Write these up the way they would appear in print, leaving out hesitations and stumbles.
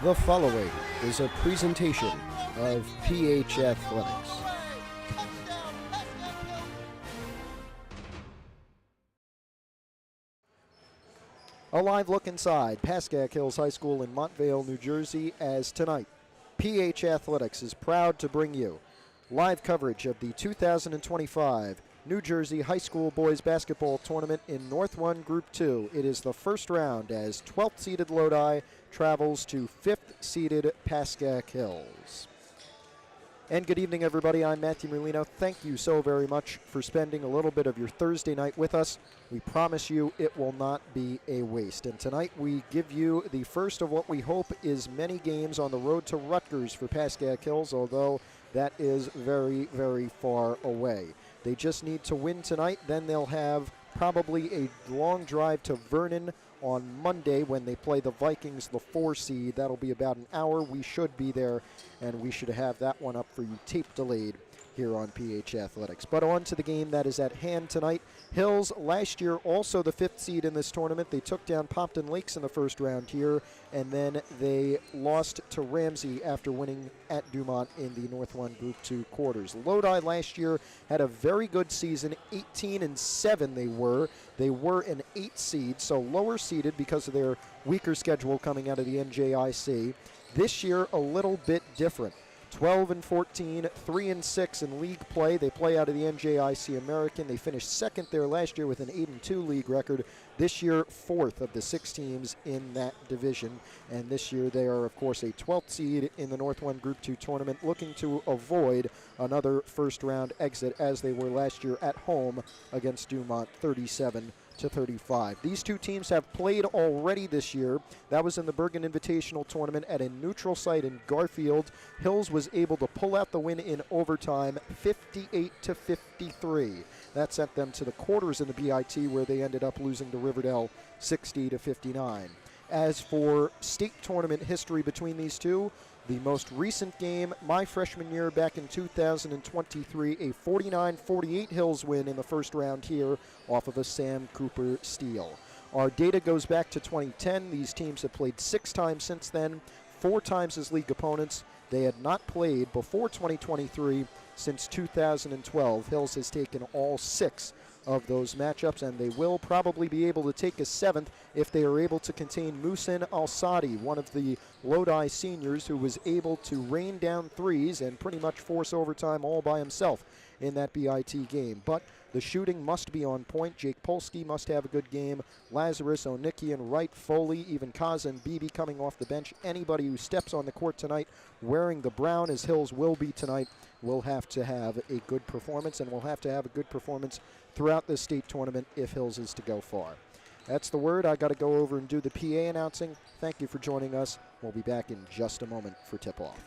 The following is a presentation of PH Athletics. A live look inside Pascack Hills High School in Montvale, New Jersey, as tonight, PH Athletics is proud to bring you live coverage of the 2025 New Jersey High School Boys Basketball Tournament in North 1 Group 2. It is the first round as 12th-seeded Lodi travels to 5th-seeded Pascack Hills. And good evening, everybody. I'm Matthew Merlino. Thank you so very much for spending a little bit of your Thursday night with us. We promise you it will not be a waste. And tonight we give you the first of what we hope is many games on the road to Rutgers for Pascack Hills, although that is very, very far away. They just need to win tonight, then they'll have probably a long drive to Vernon on Monday when they play the Vikings, the 4 seed. That'll be about an hour. We should be there, and we should have that one up for you tape delayed here on PH Athletics. But on to the game that is at hand tonight. Hills, last year also the 5th seed in this tournament. They took down Pompton Lakes in the first round here, and then they lost to Ramsey after winning at Dumont in the North 1 Group 2 quarters. Lodi last year had a very good season, 18-7 they were. They were an 8 seed, so lower seeded because of their weaker schedule coming out of the NJIC. This year, a little bit different. 12-14, 3-6 in league play. They play out of the NJIC American. They finished second there last year with an 8-2 league record. This year, 4th of the 6 teams in that division. And this year they are, of course, a 12th seed in the North 1 Group 2 tournament, looking to avoid another first-round exit as they were last year at home against Dumont, 37-35. These two teams have played already this year. That was in the Bergen Invitational Tournament at a neutral site in Garfield. Hills was able to pull out the win in overtime, 58-53. That sent them to the quarters in the BIT, where they ended up losing to Riverdale 60-59. As for state tournament history between these two, the most recent game, my freshman year back in 2023, a 49-48 Hills win in the first round here off of a Sam Cooper steal. Our data goes back to 2010. These teams have played 6 times since then, 4 times as league opponents. They had not played before 2023 since 2012. Hills has taken all 6 of those matchups, and they will probably be able to take a 7th if they are able to contain Musin Al-Sadi, one of the Lodi seniors who was able to rain down threes and pretty much force overtime all by himself in that BIT game. But the shooting must be on point. Jake Polsky must have a good game. Lazarus, Onikian, Wright, Foley, even Kaza and Beebe coming off the bench. Anybody who steps on the court tonight wearing the brown, as Hills will be tonight, will have to have a good performance, and will have to have a good performance throughout this state tournament if Hills is to go far. That's the word. I got to go over and do the PA announcing. Thank you for joining us. We'll be back in just a moment for tip-off.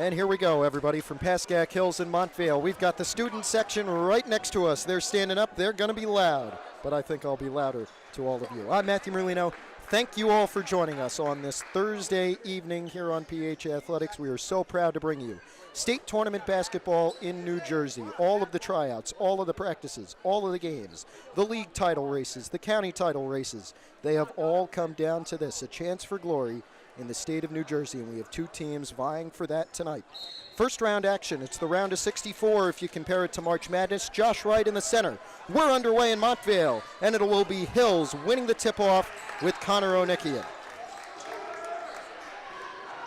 And here we go, everybody, from Pascack Hills in Montvale. We've got the student section right next to us. They're standing up. They're going to be loud, but I think I'll be louder to all of you. I'm Matthew Merlino. Thank you all for joining us on this Thursday evening here on PH Athletics. We are so proud to bring you state tournament basketball in New Jersey. All of the tryouts, all of the practices, all of the games, the league title races, the county title races. They have all come down to this, a chance for glory in the state of New Jersey, and we have two teams vying for that tonight. First round action, it's the round of 64 if you compare it to March Madness. Josh Wright in the center. We're underway in Montvale, and it will be Hills winning the tip-off with Connor Onikian.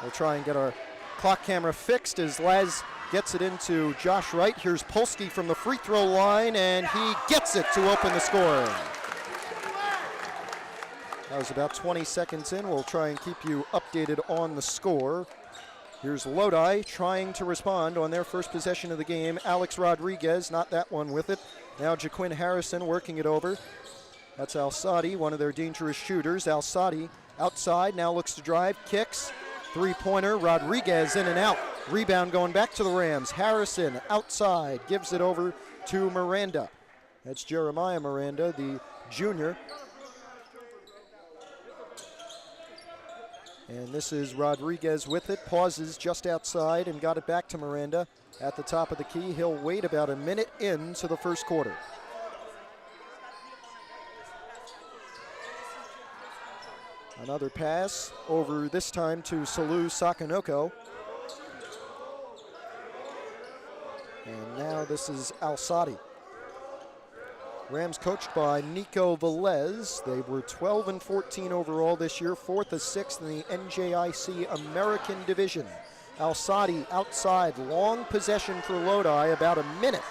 We'll try and get our clock camera fixed as Laz gets it into Josh Wright. Here's Polsky from the free throw line, and he gets it to open the scoring. That was about 20 seconds in. We'll try and keep you updated on the score. Here's Lodi trying to respond on their first possession of the game. Alex Rodriguez, not that one with it. Now Jaquin Harrison working it over. That's Al-Sadi, one of their dangerous shooters. Al-Sadi outside, now looks to drive, kicks. Three-pointer, Rodriguez in and out. Rebound going back to the Rams. Harrison outside, gives it over to Miranda. That's Jeremiah Miranda, the junior. And this is Rodriguez with it, pauses just outside and got it back to Miranda at the top of the key. He'll wait about a minute into the first quarter. Another pass over this time to Salu Sakanoko. And now this is Al-Sadi. Rams coached by Nico Velez. They were 12-14 overall this year, 4th or 6th in the NJIC American Division. Al-Sadi outside, long possession for Lodi, about a minute.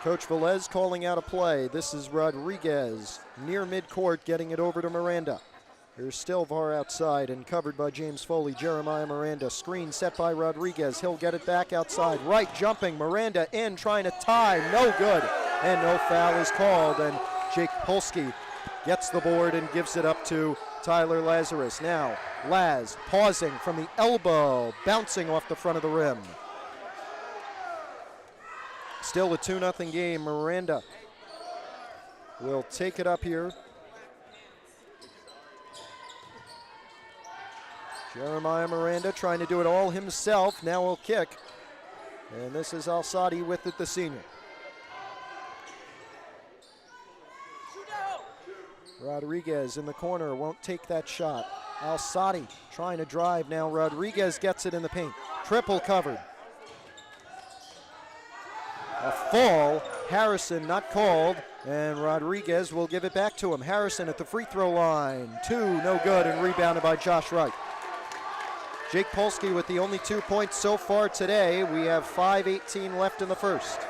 Coach Velez calling out a play. This is Rodriguez near midcourt, getting it over to Miranda. Here's still VAR outside and covered by James Foley. Jeremiah Miranda, screen set by Rodriguez. He'll get it back outside. Right jumping, Miranda in, trying to tie, no good. And no foul is called, and Jake Polsky gets the board and gives it up to Tyler Lazarus. Now, Laz pausing from the elbow, bouncing off the front of the rim. Still a 2-0 game. Miranda will take it up here. Jeremiah Miranda trying to do it all himself. Now he'll kick. And this is Al-Sadi with it, the senior. Rodriguez in the corner, won't take that shot. Al-Sadi trying to drive now. Rodriguez gets it in the paint. Triple covered. A fall. Harrison not called, and Rodriguez will give it back to him. Harrison at the free throw line. 2, no good, and rebounded by Josh Wright. Jake Polsky with the only 2 points so far today. We have 5:18 left in the first.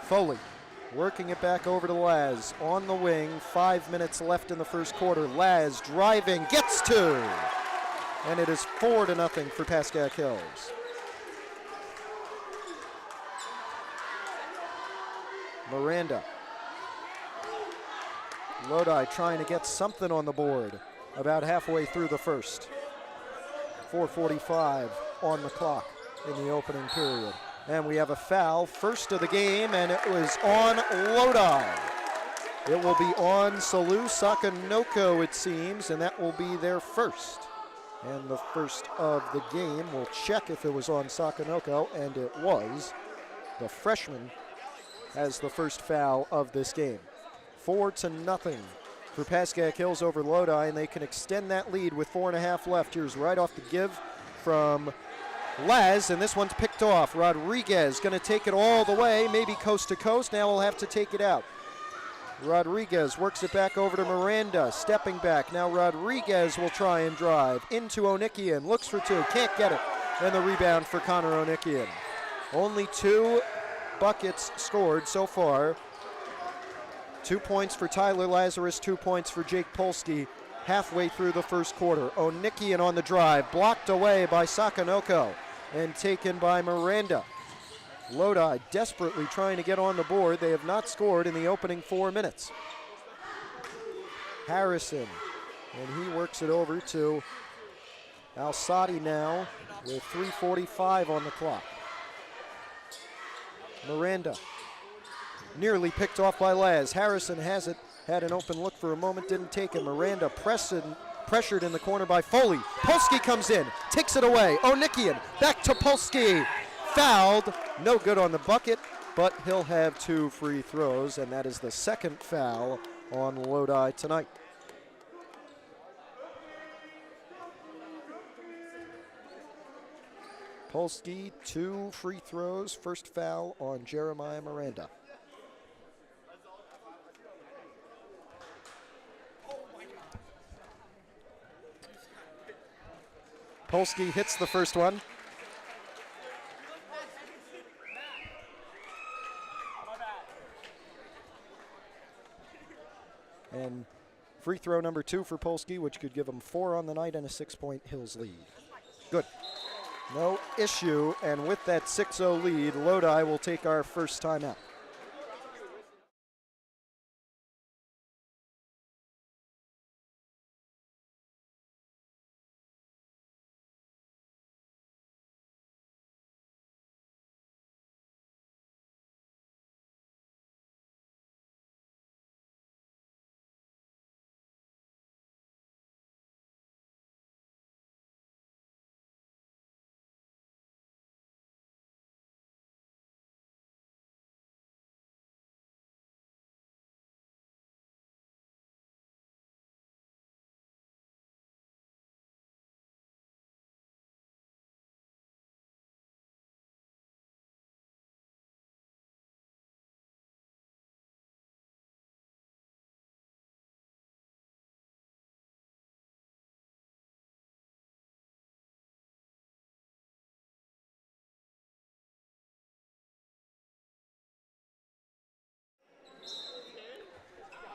Foley working it back over to Laz on the wing. 5 minutes left in the first quarter. Laz driving, gets 2. And it is 4-0 for Pascack Hills. Miranda. Lodi trying to get something on the board about halfway through the first. 4:45 on the clock in the opening period. And we have a foul, first of the game, and it was on Lodi. It will be on Salu Sakanoko, it seems, and that will be their first. And the first of the game. We'll check if it was on Sakanoko, and it was. The freshman has the first foul of this game. 4-0 for Pascack Hills over Lodi, and they can extend that lead with 4.5 left. Here's right off the give from Laz, and this one's picked off. Rodriguez going to take it all the way, maybe coast to coast. Now we'll have to take it out. Rodriguez works it back over to Miranda, stepping back. Now Rodriguez will try and drive into Onikian, looks for 2, can't get it. And the rebound for Connor Onikian. Only 2 buckets scored so far. 2 points for Tyler Lazarus, 2 points for Jake Polsky halfway through the first quarter. Onikian on the drive, blocked away by Sakanoko and taken by Miranda. Lodi desperately trying to get on the board. They have not scored in the opening 4 minutes. Harrison, and he works it over to Al-Sadi now with 3:45 on the clock. Miranda, nearly picked off by Laz. Harrison has it, had an open look for a moment, didn't take it. Miranda pressured in the corner by Foley. Polsky comes in, takes it away. Onikian, back to Polsky. Fouled, no good on the bucket, but he'll have 2 free throws, and that is the second foul on Lodi tonight. Polsky, 2 free throws, first foul on Jeremiah Miranda. Polsky hits the first one. And free throw number 2 for Polsky, which could give him 4 on the night and a 6-point Hills lead. Good. No issue, and with that 6-0 lead, Lodi will take our first timeout.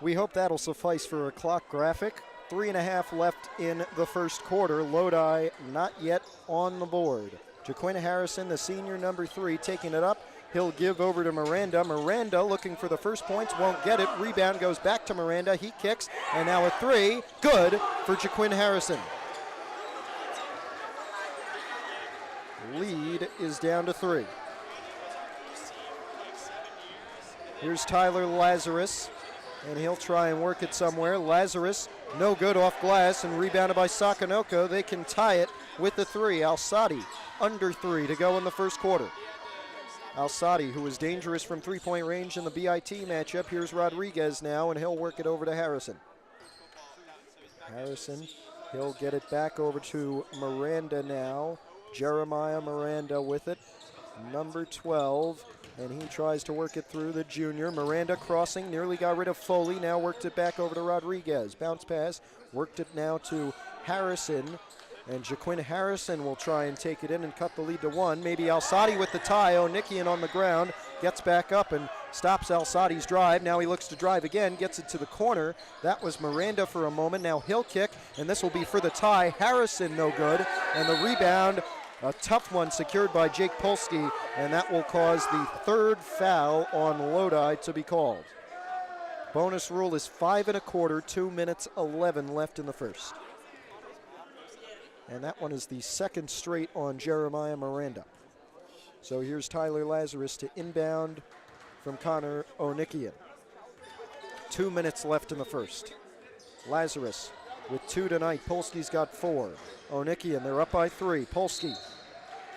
We hope that'll suffice for a clock graphic. 3.5 left in the first quarter. Lodi not yet on the board. Jaquin Harrison, the senior, number 3, taking it up. He'll give over to Miranda. Miranda looking for the first points, won't get it. Rebound goes back to Miranda. He kicks, and now a 3. Good for Jaquin Harrison. Lead is down to 3. Here's Tyler Lazarus, and he'll try and work it somewhere. Lazarus, no good off glass, and rebounded by Sakanoko. They can tie it with the 3. Alsati, under 3 to go in the first quarter. Alsati, who was dangerous from three-point range in the BIT matchup. Here's Rodriguez now, and he'll work it over to Harrison. Harrison, he'll get it back over to Miranda now. Jeremiah Miranda with it, number 12, and he tries to work it through the junior. Miranda crossing, nearly got rid of Foley, now worked it back over to Rodriguez. Bounce pass, worked it now to Harrison, and Jaquin Harrison will try and take it in and cut the lead to 1. Maybe Alsati with the tie. Onikian on the ground, gets back up and stops Alsati's drive. Now he looks to drive again, gets it to the corner. That was Miranda for a moment. Now he'll kick, and this will be for the tie. Harrison no good, and the rebound, a tough one secured by Jake Polsky, and that will cause the 3rd foul on Lodi to be called. Bonus rule is 5 1/4, 2 minutes 11 left in the first. And that one is the 2nd straight on Jeremiah Miranda. So here's Tyler Lazarus to inbound from Connor Onikian. 2 minutes left in the first. Lazarus with 2 tonight. Polsky's got 4. Onikian, they're up by 3. Polsky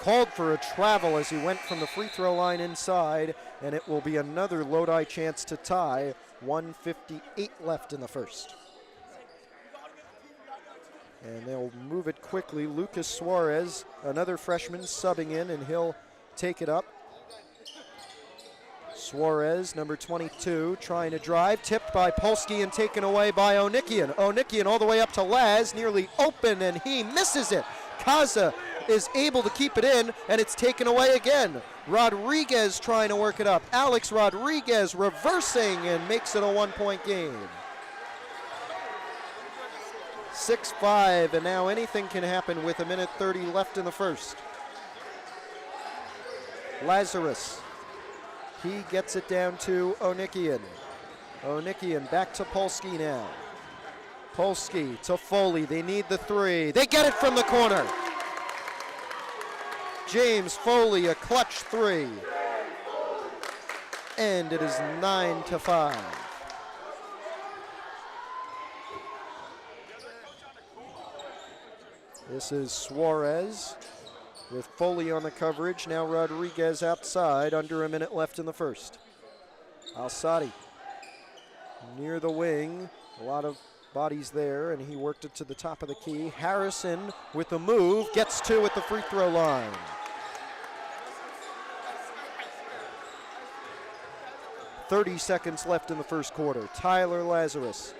called for a travel as he went from the free throw line inside, and it will be another Lodi chance to tie. 1:58 left in the first. And they'll move it quickly. Lucas Suarez, another freshman, subbing in, and he'll take it up. Suarez, number 22, trying to drive, tipped by Polsky and taken away by Onikian. Onikian all the way up to Laz, nearly open, and he misses it. Kaza is able to keep it in, and it's taken away again. Rodriguez trying to work it up. Alex Rodriguez reversing and makes it a 1-point game. 6-5, and now anything can happen with 1:30 left in the first. Lazarus, he gets it down to Onikian. Onikian back to Polsky now. Polsky to Foley, they need the 3. They get it from the corner. James Foley, a clutch 3. And it is 9-5. This is Suarez with Foley on the coverage. Now Rodriguez outside, under a minute left in the first. Alsati near the wing, a lot of bodies there, and he worked it to the top of the key. Harrison with the move, gets 2 at the free throw line. .30 seconds left in the first quarter. Tyler Lazarus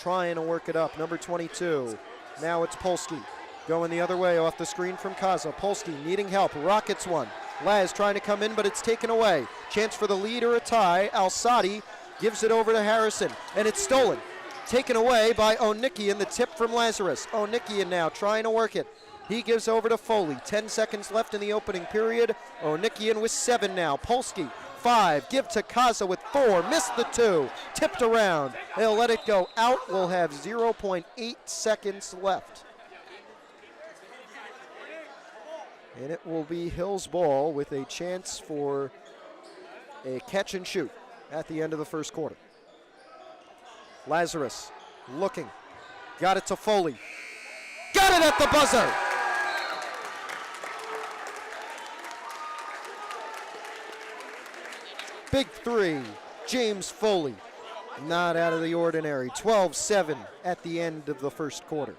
trying to work it up, number 22. Now it's Polsky going the other way off the screen from Kaza. Polsky needing help, rockets one. Laz trying to come in, but it's taken away. Chance for the lead or a tie. Alsati gives it over to Harrison, and it's stolen. Taken away by Onikian, the tip from Lazarus. Onikian now trying to work it. He gives over to Foley. 10 seconds left in the opening period. Onikian with 7 now. Polsky, 5. Give to Kaza with 4. Missed the 2. Tipped around. They'll let it go out. We'll have 0.8 seconds left. And it will be Hill's ball with a chance for a catch and shoot at the end of the first quarter. Lazarus looking. Got it to Foley. Got it at the buzzer! Big 3, James Foley. Not out of the ordinary. 12-7 at the end of the first quarter.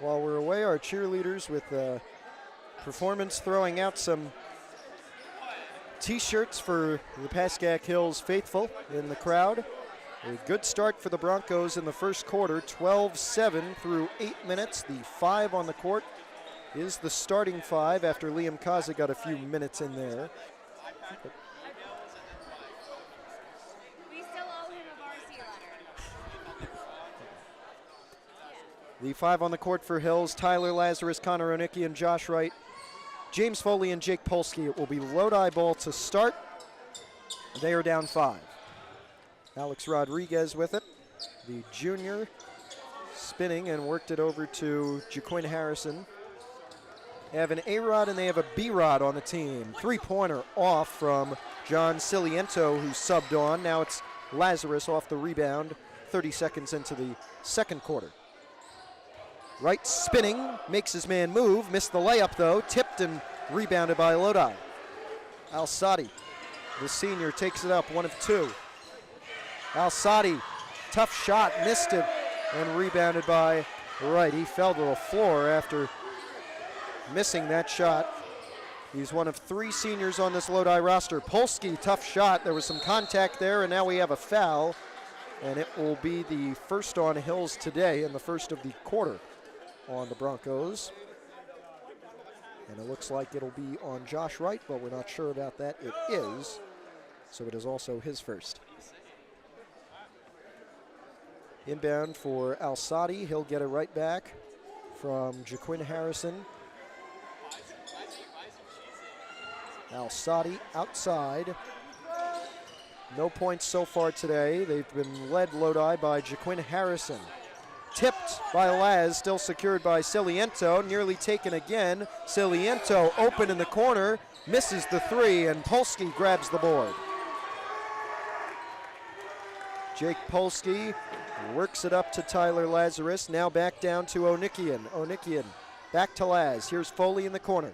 While we're away, our cheerleaders with performance throwing out some T-shirts for the Pascack Hills faithful in the crowd. A good start for the Broncos in the first quarter, 12-7 through 8 minutes. The 5 on the court is the starting 5 after Liam Kaza got a few minutes in there. We still owe him a varsity letter. The 5 on the court for Hills, Tyler Lazarus, Connor Onicki, and Josh Wright. James Foley and Jake Polsky. It will be Lodi ball to start. They are down 5. Alex Rodriguez with it. The junior spinning and worked it over to Jaquin Harrison. They have an A-Rod and they have a B-Rod on the team. Three-pointer off from John Ciliento, who subbed on. Now it's Lazarus off the rebound, 30 seconds into the second quarter. Wright spinning, makes his man move, missed the layup though, tipped and rebounded by Lodi. Al-Sadi, the senior, takes it up, 1 of 2. Al-Sadi, tough shot, missed it, and rebounded by Wright. He fell to the floor after missing that shot. He's 1 of 3 seniors on this Lodi roster. Polsky, tough shot, there was some contact there, and now we have a foul, and it will be the first on Hills today in the first of the quarter on the Broncos. And it looks like it'll be on Josh Wright, but we're not sure about that. It is, so it is also his first. Inbound for Al-Sadi. He'll get it right back from Jaquin Harrison. Al-Sadi outside. No points so far today. They've been led Lodi by Jaquin Harrison. Tipped by Laz, still secured by Ciliento. Nearly taken again. Ciliento open in the corner. Misses the 3, and Polsky grabs the board. Jake Polsky works it up to Tyler Lazarus. Now back down to Onikian. Onikian back to Laz. Here's Foley in the corner.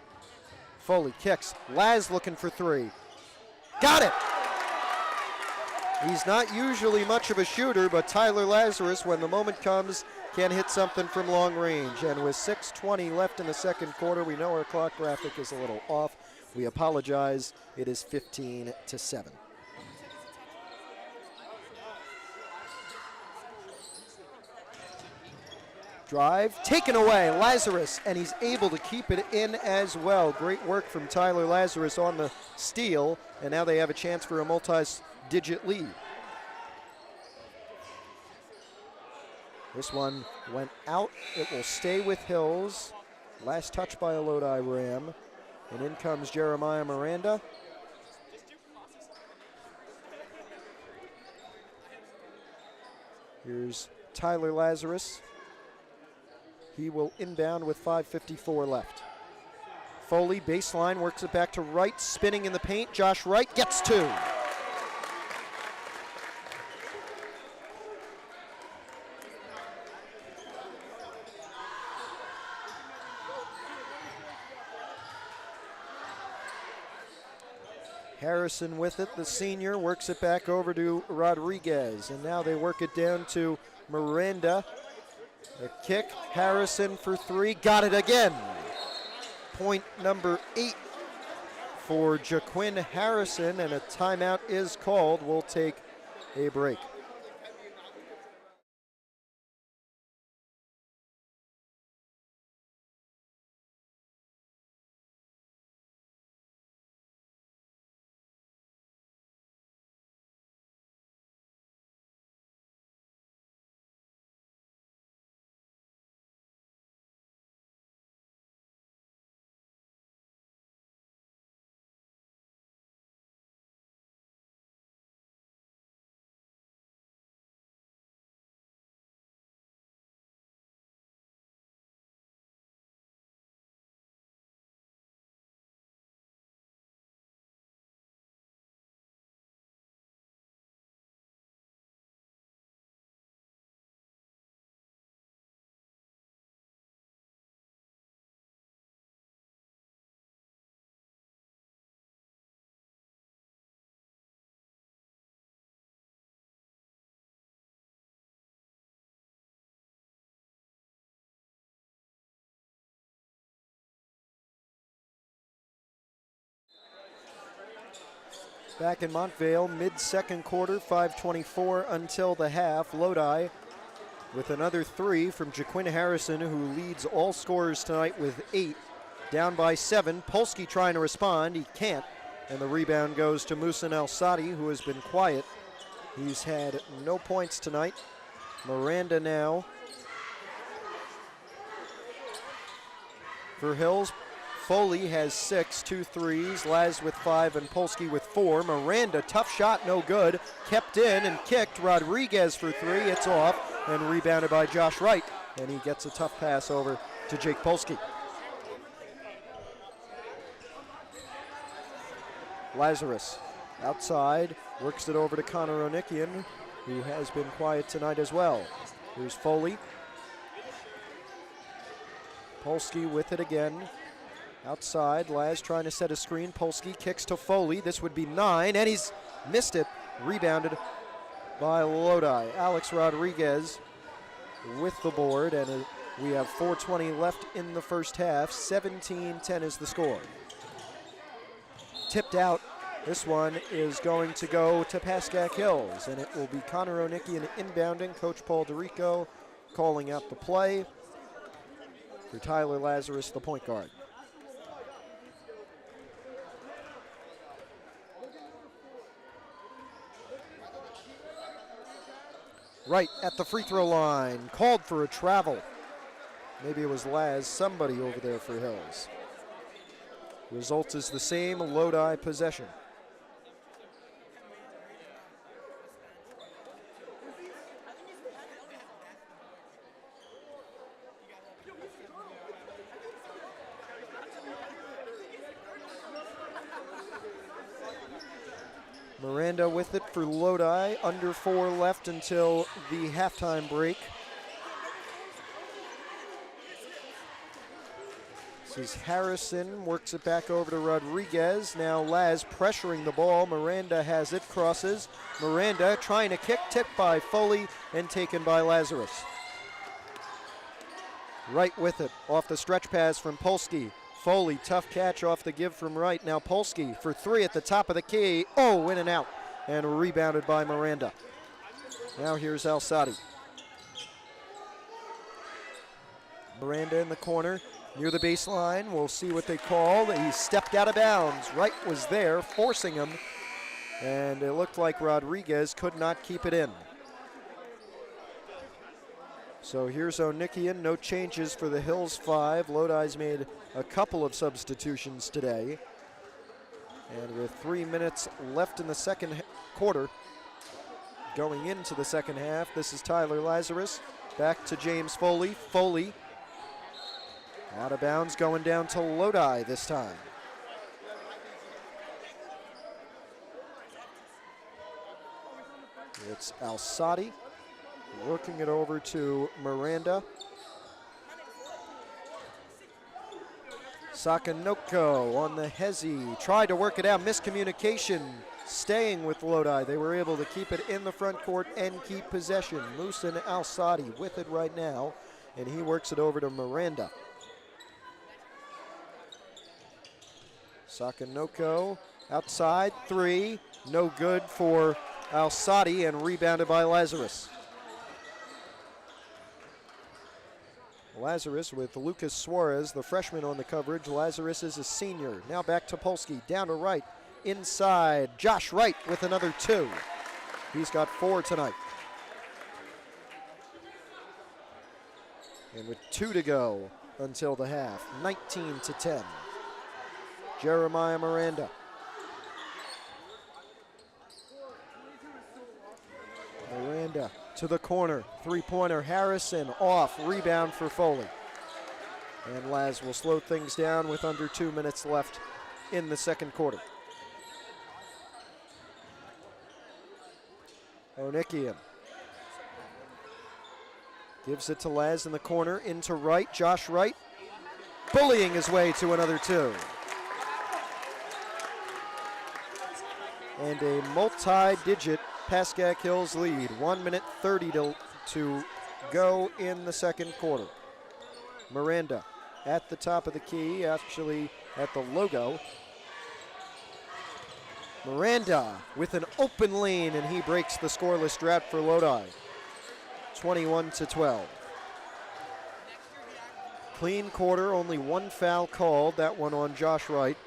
Foley kicks. Laz looking for 3. Got it! He's not usually much of a shooter, but Tyler Lazarus, when the moment comes, can hit something from long range. And with 6:20 left in the second quarter, we know our clock graphic is a little off. We apologize. It is 15-7. Drive, taken away, Lazarus, and he's able to keep it in as well. Great work from Tyler Lazarus on the steal, and now they have a chance for a multi-digit lead. This one went out. It will stay with Hills. Last touch by a Lodi Ram, and in comes Jeremiah Miranda. Here's Tyler Lazarus. He will inbound with 5:54 left. Foley, baseline, works it back to Wright, spinning in the paint. Josh Wright gets 2. Harrison with it, the senior, works it back over to Rodriguez. And now they work it down to Miranda. A kick, Harrison for 3, got it again. Point number 8 for Jaquin Harrison, and a timeout is called. We'll take a break. Back in Montvale, mid-second quarter, 5:24 until the half. Lodi with another three from Jaquin Harrison, who leads all scorers tonight with 8. Down by 7. Polsky trying to respond. He can't. And the rebound goes to Musin Al-Sadi, who has been quiet. He's had no points tonight. Miranda now for Hills. Foley has 6, 2 threes. Laz with 5 and Polsky with 4. Miranda, tough shot, no good. Kept in and kicked. Rodriguez for 3. It's off and rebounded by Josh Wright. And he gets a tough pass over to Jake Polsky. Lazarus outside, works it over to Connor Onikian, who has been quiet tonight as well. Here's Foley. Polsky with it again. Outside, Laz trying to set a screen. Polsky kicks to Foley. This would be 9, and he's missed it. Rebounded by Lodi. Alex Rodriguez with the board, and we have 4:20 left in the first half. 17-10 is the score. Tipped out. This one is going to go to Pascack Hills, and it will be Connor Onikian inbounding. Coach Paul DeRico calling out the play for Tyler Lazarus, the point guard. Right at the free throw line, called for a travel. Maybe it was Laz, somebody over there for Hills. Result is the same, Lodi possession. Miranda with it for Lodi. Under 4 left until the halftime break. This is Harrison, works it back over to Rodriguez. Now Laz pressuring the ball. Miranda has it, crosses. Miranda trying to kick, tipped by Foley and taken by Lazarus. Wright with it, off the stretch pass from Polsky. Foley, tough catch off the give from Wright. Now Polsky for 3 at the top of the key. Oh, in and out. And rebounded by Miranda. Now here's Al-Sadi. Miranda in the corner, near the baseline. We'll see what they call. He stepped out of bounds. Wright was there, forcing him. And it looked like Rodriguez could not keep it in. So here's Onikian, no changes for the Hills 5. Lodi's made a couple of substitutions today. And with 3 minutes left in the second quarter, going into the second half, this is Tyler Lazarus. Back to James Foley. Foley out of bounds, going down to Lodi this time. It's Al-Sadi working it over to Miranda. Sakanoko on the Hezi, tried to work it out, miscommunication, staying with Lodi. They were able to keep it in the front court and keep possession. Musin Al-Sadi with it right now, and he works it over to Miranda. Sakanoko outside, 3, no good for Al-Sadi, and rebounded by Lazarus. Lazarus with Lucas Suarez, the freshman on the coverage. Lazarus is a senior. Now back to Polsky, down to Wright, inside. Josh Wright with another 2. He's got 4 tonight. And with 2 to go until the half, 19-10. Jeremiah Miranda. Miranda to the corner, 3-pointer. Harrison off, rebound for Foley. And Laz will slow things down with under 2 minutes left in the second quarter. Onikian gives it to Laz in the corner, into Wright. Josh Wright bullying his way to another 2. And a multi-digit Pascack Hills lead. 1 minute 30 to go in the second quarter. Miranda at the top of the key, actually at the logo. Miranda with an open lane, and he breaks the scoreless drought for Lodi. 21-12. Clean quarter, only one foul called, that one on Josh Wright.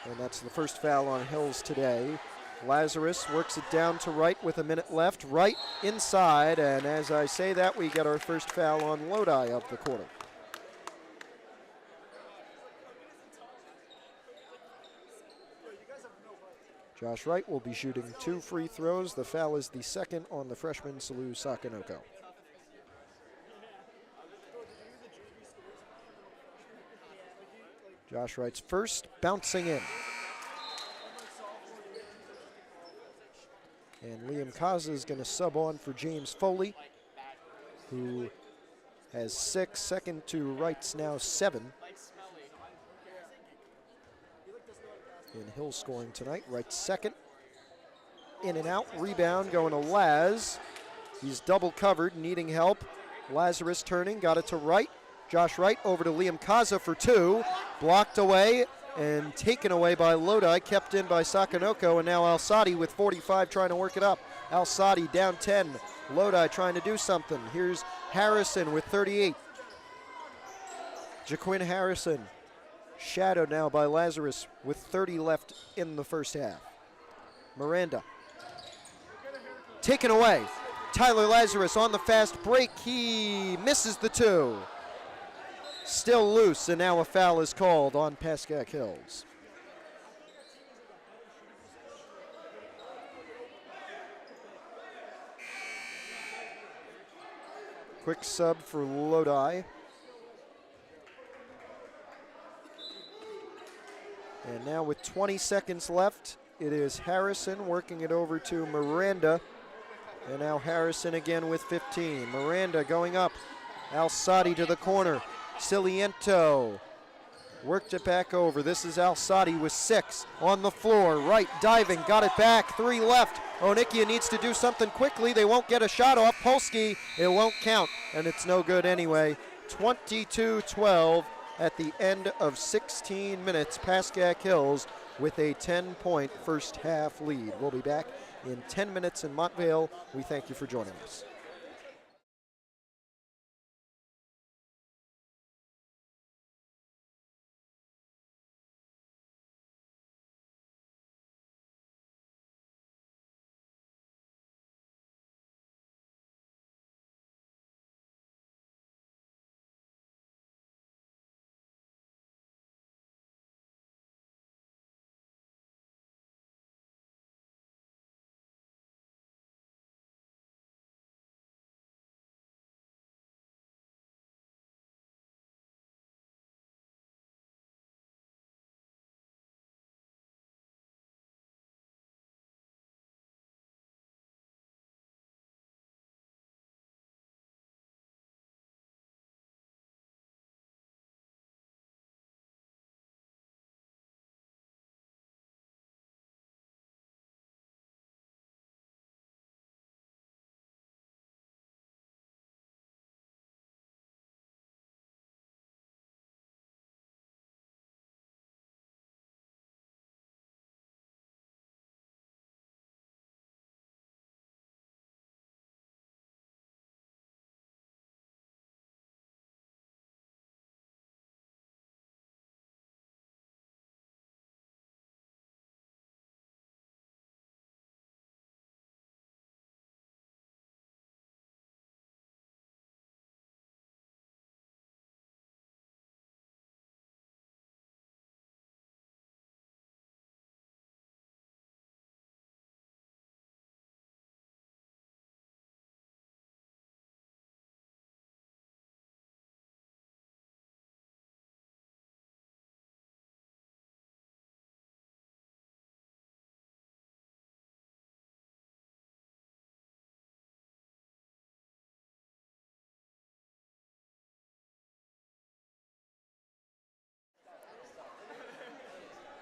And that's the first foul on Hills today. Lazarus works it down to Wright with a minute left. Wright inside, and as I say that, we get our first foul on Lodi of the quarter. Josh Wright will be shooting 2 free throws. The foul is the second on the freshman Salu Sakanoko. Josh Wright's first, bouncing in. And Liam Kaza is going to sub on for James Foley, who has 6, second to Wright's now 7. In Hill scoring tonight, Wright's second. In and out, rebound going to Laz. He's double covered, needing help. Lazarus turning, got it to Wright. Josh Wright over to Liam Kaza for 2. Blocked away and taken away by Lodi, kept in by Sakanoko, and now Al-Sadi with 45 trying to work it up. Al-Sadi down 10. Lodi trying to do something. Here's Harrison with 38. Jaquin Harrison shadowed now by Lazarus with 30 left in the first half. Miranda taken away. Tyler Lazarus on the fast break. He misses the 2. Still loose, and now a foul is called on Pascack Hills. Quick sub for Lodi. And now with 20 seconds left, it is Harrison working it over to Miranda. And now Harrison again with 15. Miranda going up. Al-Sadi to the corner. Siliento worked it back over. This is Al-Sadi with 6 on the floor. Right, diving, got it back. 3 left. Onikia needs to do something quickly. They won't get a shot off. Polsky, it won't count, and it's no good anyway. 22-12 at the end of 16 minutes. Pascack Hills with a 10-point first half lead. We'll be back in 10 minutes in Montvale. We thank you for joining us.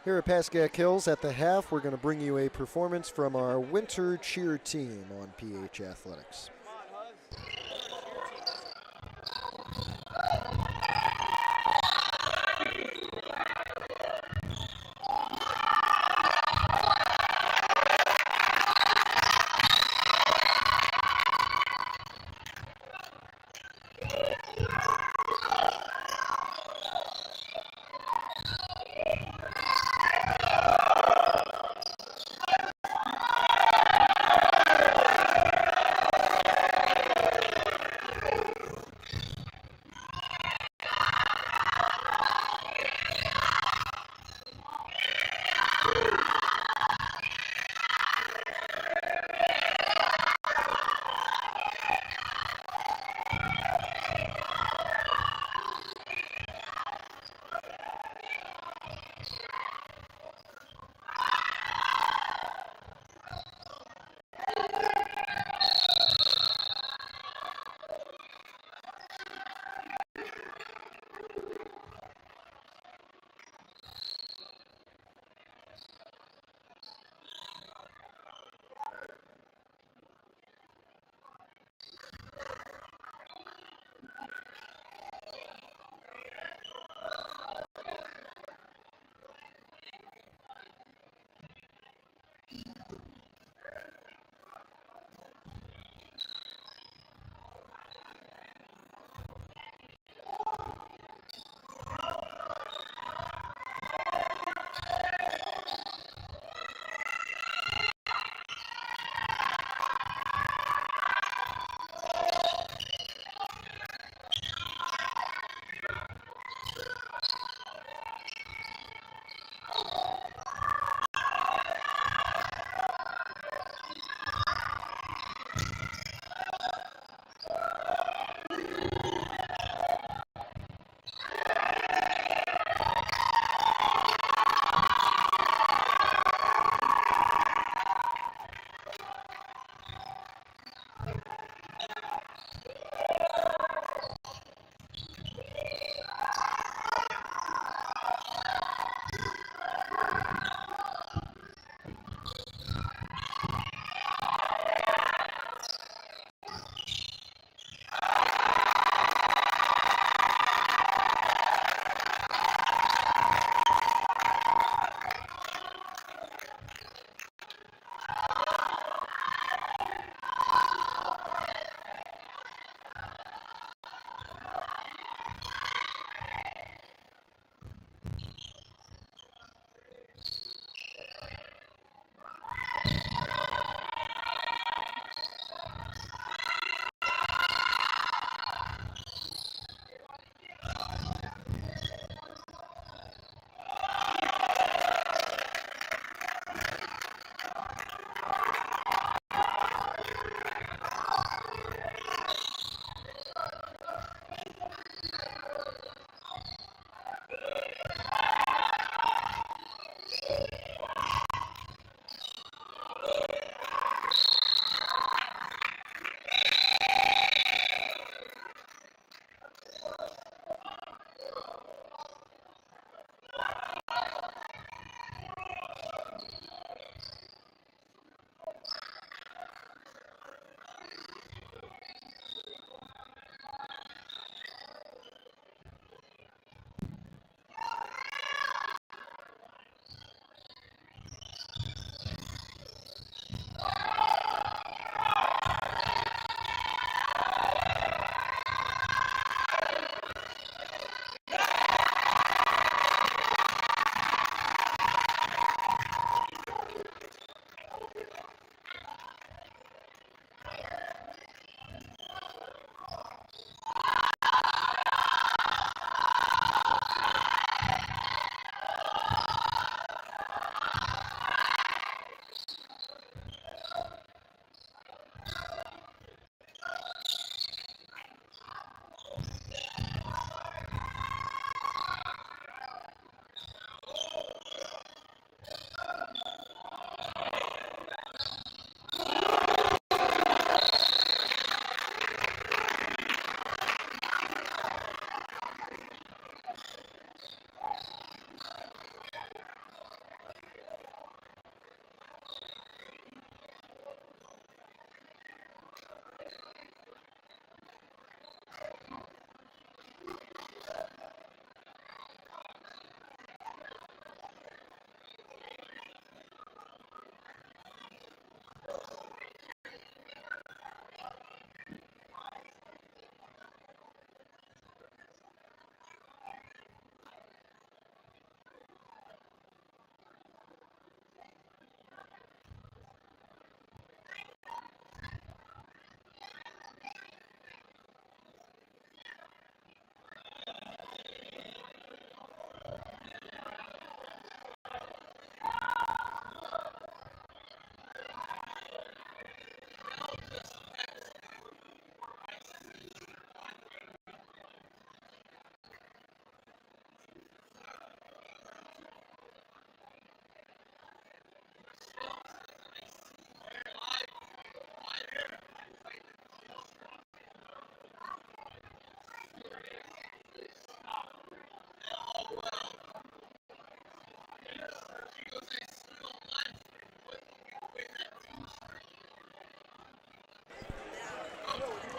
Here at Pascack Hills at the half, we're going to bring you a performance from our winter cheer team on PH Athletics.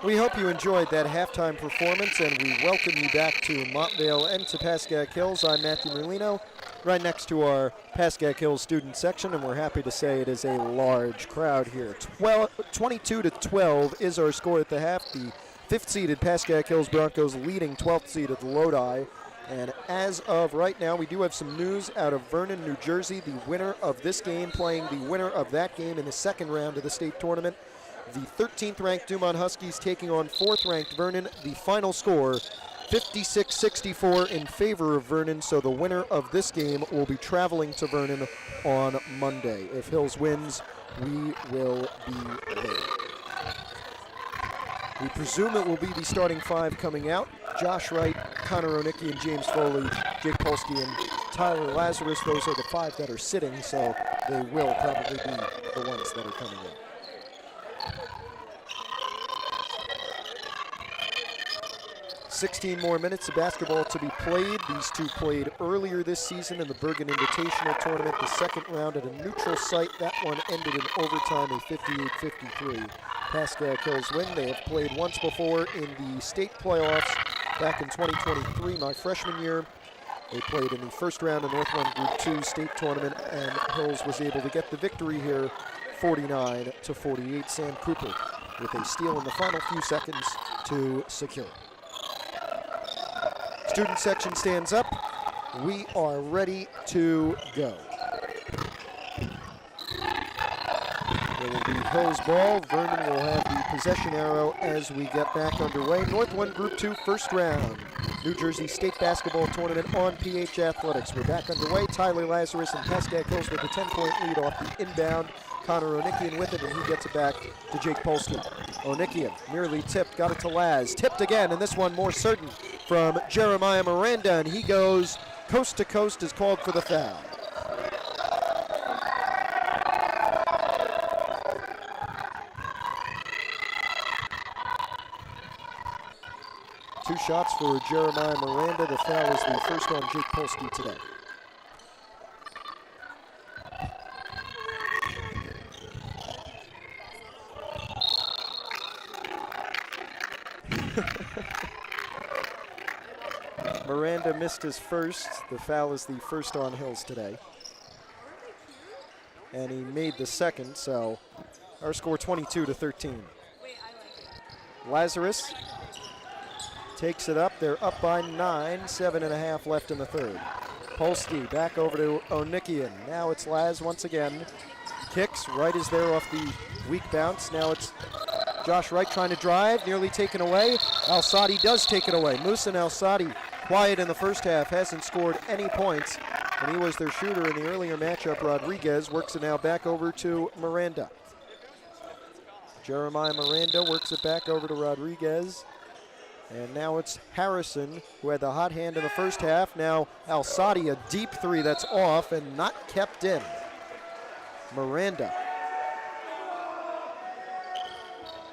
We hope you enjoyed that halftime performance, and we welcome you back to Montvale and to Pascack Hills. I'm Matthew Merlino, right next to our Pascack Hills student section, and we're happy to say it is a large crowd here. 22-12 is our score at the half. The 5th-seeded Pascack Hills Broncos leading 12th-seeded Lodi. And as of right now, we do have some news out of Vernon, New Jersey. The winner of this game playing the winner of that game in the second round of the state tournament. The 13th-ranked Dumont Huskies taking on 4th-ranked Vernon. The final score, 56-64 in favor of Vernon. So the winner of this game will be traveling to Vernon on Monday. If Hills wins, we will be there. We presume it will be the starting 5 coming out. Josh Wright, Connor Onicki, and James Foley, Jake Polsky, and Tyler Lazarus. Those are the 5 that are sitting, so they will probably be the ones that are coming in. $16 more minutes of basketball to be played. These two played earlier this season in the Bergen Invitational Tournament, the second round at a neutral site. That one ended in overtime, a 58-53 Pascack Hills win. They have played once before in the state playoffs back in 2023, my freshman year. They played in the first round of North 1 Group 2 state tournament, and Hills was able to get the victory here, 49-48. Sam Cooper with a steal in the final few seconds to secure. Student section stands up. We are ready to go. It will be Hills ball. Vernon will have the possession arrow as we get back underway. North 1 Group 2 first round. New Jersey State Basketball Tournament on PH Athletics. We're back underway. Tyler Lazarus and Pascack Hills with a 10-point lead off the inbound. Connor Onickian with it, and he gets it back to Jake Polsky. Onickian nearly tipped, got it to Laz. Tipped again, and this one more certain from Jeremiah Miranda, and he goes coast to coast, is called for the foul. Two shots for Jeremiah Miranda. The foul is the first on Jake Polsky today. Miranda missed his first. The foul is the first on Hills today. And he made the second, so our score 22-13. Lazarus takes it up. They're up by 9, 7.5 left in the third. Polsky back over to Onickian. Now it's Laz once again. Kicks. Wright is there off the weak bounce. Now it's Josh Wright trying to drive, nearly taken away. Al-Sadi does take it away. Musa Al-Sadi, quiet in the first half, hasn't scored any points. And he was their shooter in the earlier matchup. Rodriguez works it now back over to Miranda. Jeremiah Miranda works it back over to Rodriguez. And now it's Harrison, who had the hot hand in the first half. Now Al-Sadi, a deep three that's off and not kept in. Miranda.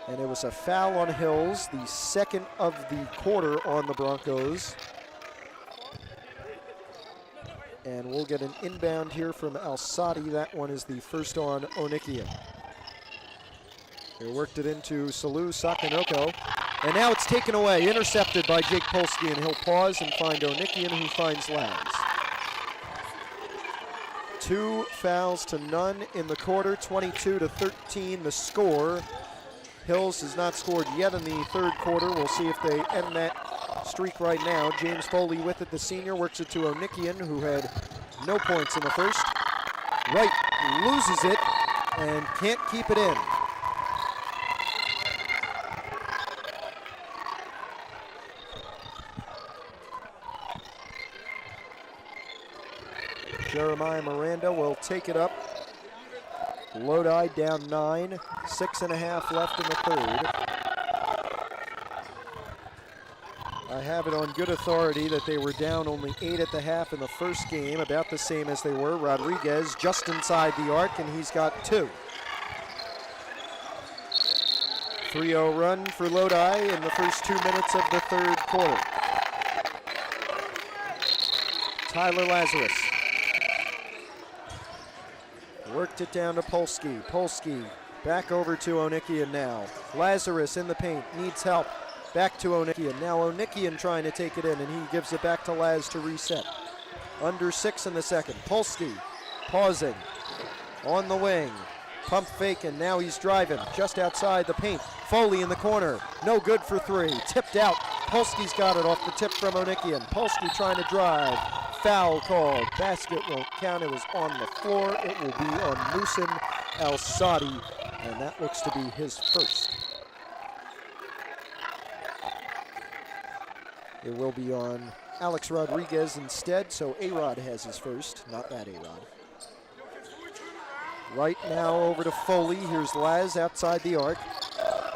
And it was a foul on Hills, the second of the quarter on the Broncos. And we'll get an inbound here from Al-Sadi. That one is the first on Onickian. They worked it into Salu Sakanoko. And now it's taken away, intercepted by Jake Polsky, and he'll pause and find Onickian, who finds Laz. 2 fouls to none in the quarter, 22-13 the score. Hills has not scored yet in the third quarter. We'll see if they end that streak right now. James Foley with it, the senior, works it to Onickian, who had no points in the first. Wright loses it and can't keep it in. Jeremiah Miranda will take it up. Lodi down 9, 6.5 left in the third. I have it on good authority that they were down only 8 at the half in the first game, about the same as they were. Rodriguez just inside the arc, and he's got 2. 3-0 run for Lodi in the first 2 minutes of the third quarter. Tyler Lazarus worked it down to Polsky. Polsky Back over to Onikian now. Lazarus in the paint, needs help. Back to Onikian. Now Onikian trying to take it in, and he gives it back to Laz to reset. Under 6 in the second. Polsky pausing on the wing. Pump fake, and now he's driving just outside the paint. Foley in the corner. No good for 3. Tipped out. Polsky's got it off the tip from Onikian. Polsky trying to drive. Foul called. Basket won't count. It was on the floor. It will be on Musin Al-Sadi, and that looks to be his first. It will be on Alex Rodriguez instead, so A-Rod has his first, not that A-Rod. Right now over to Foley. Here's Laz outside the arc.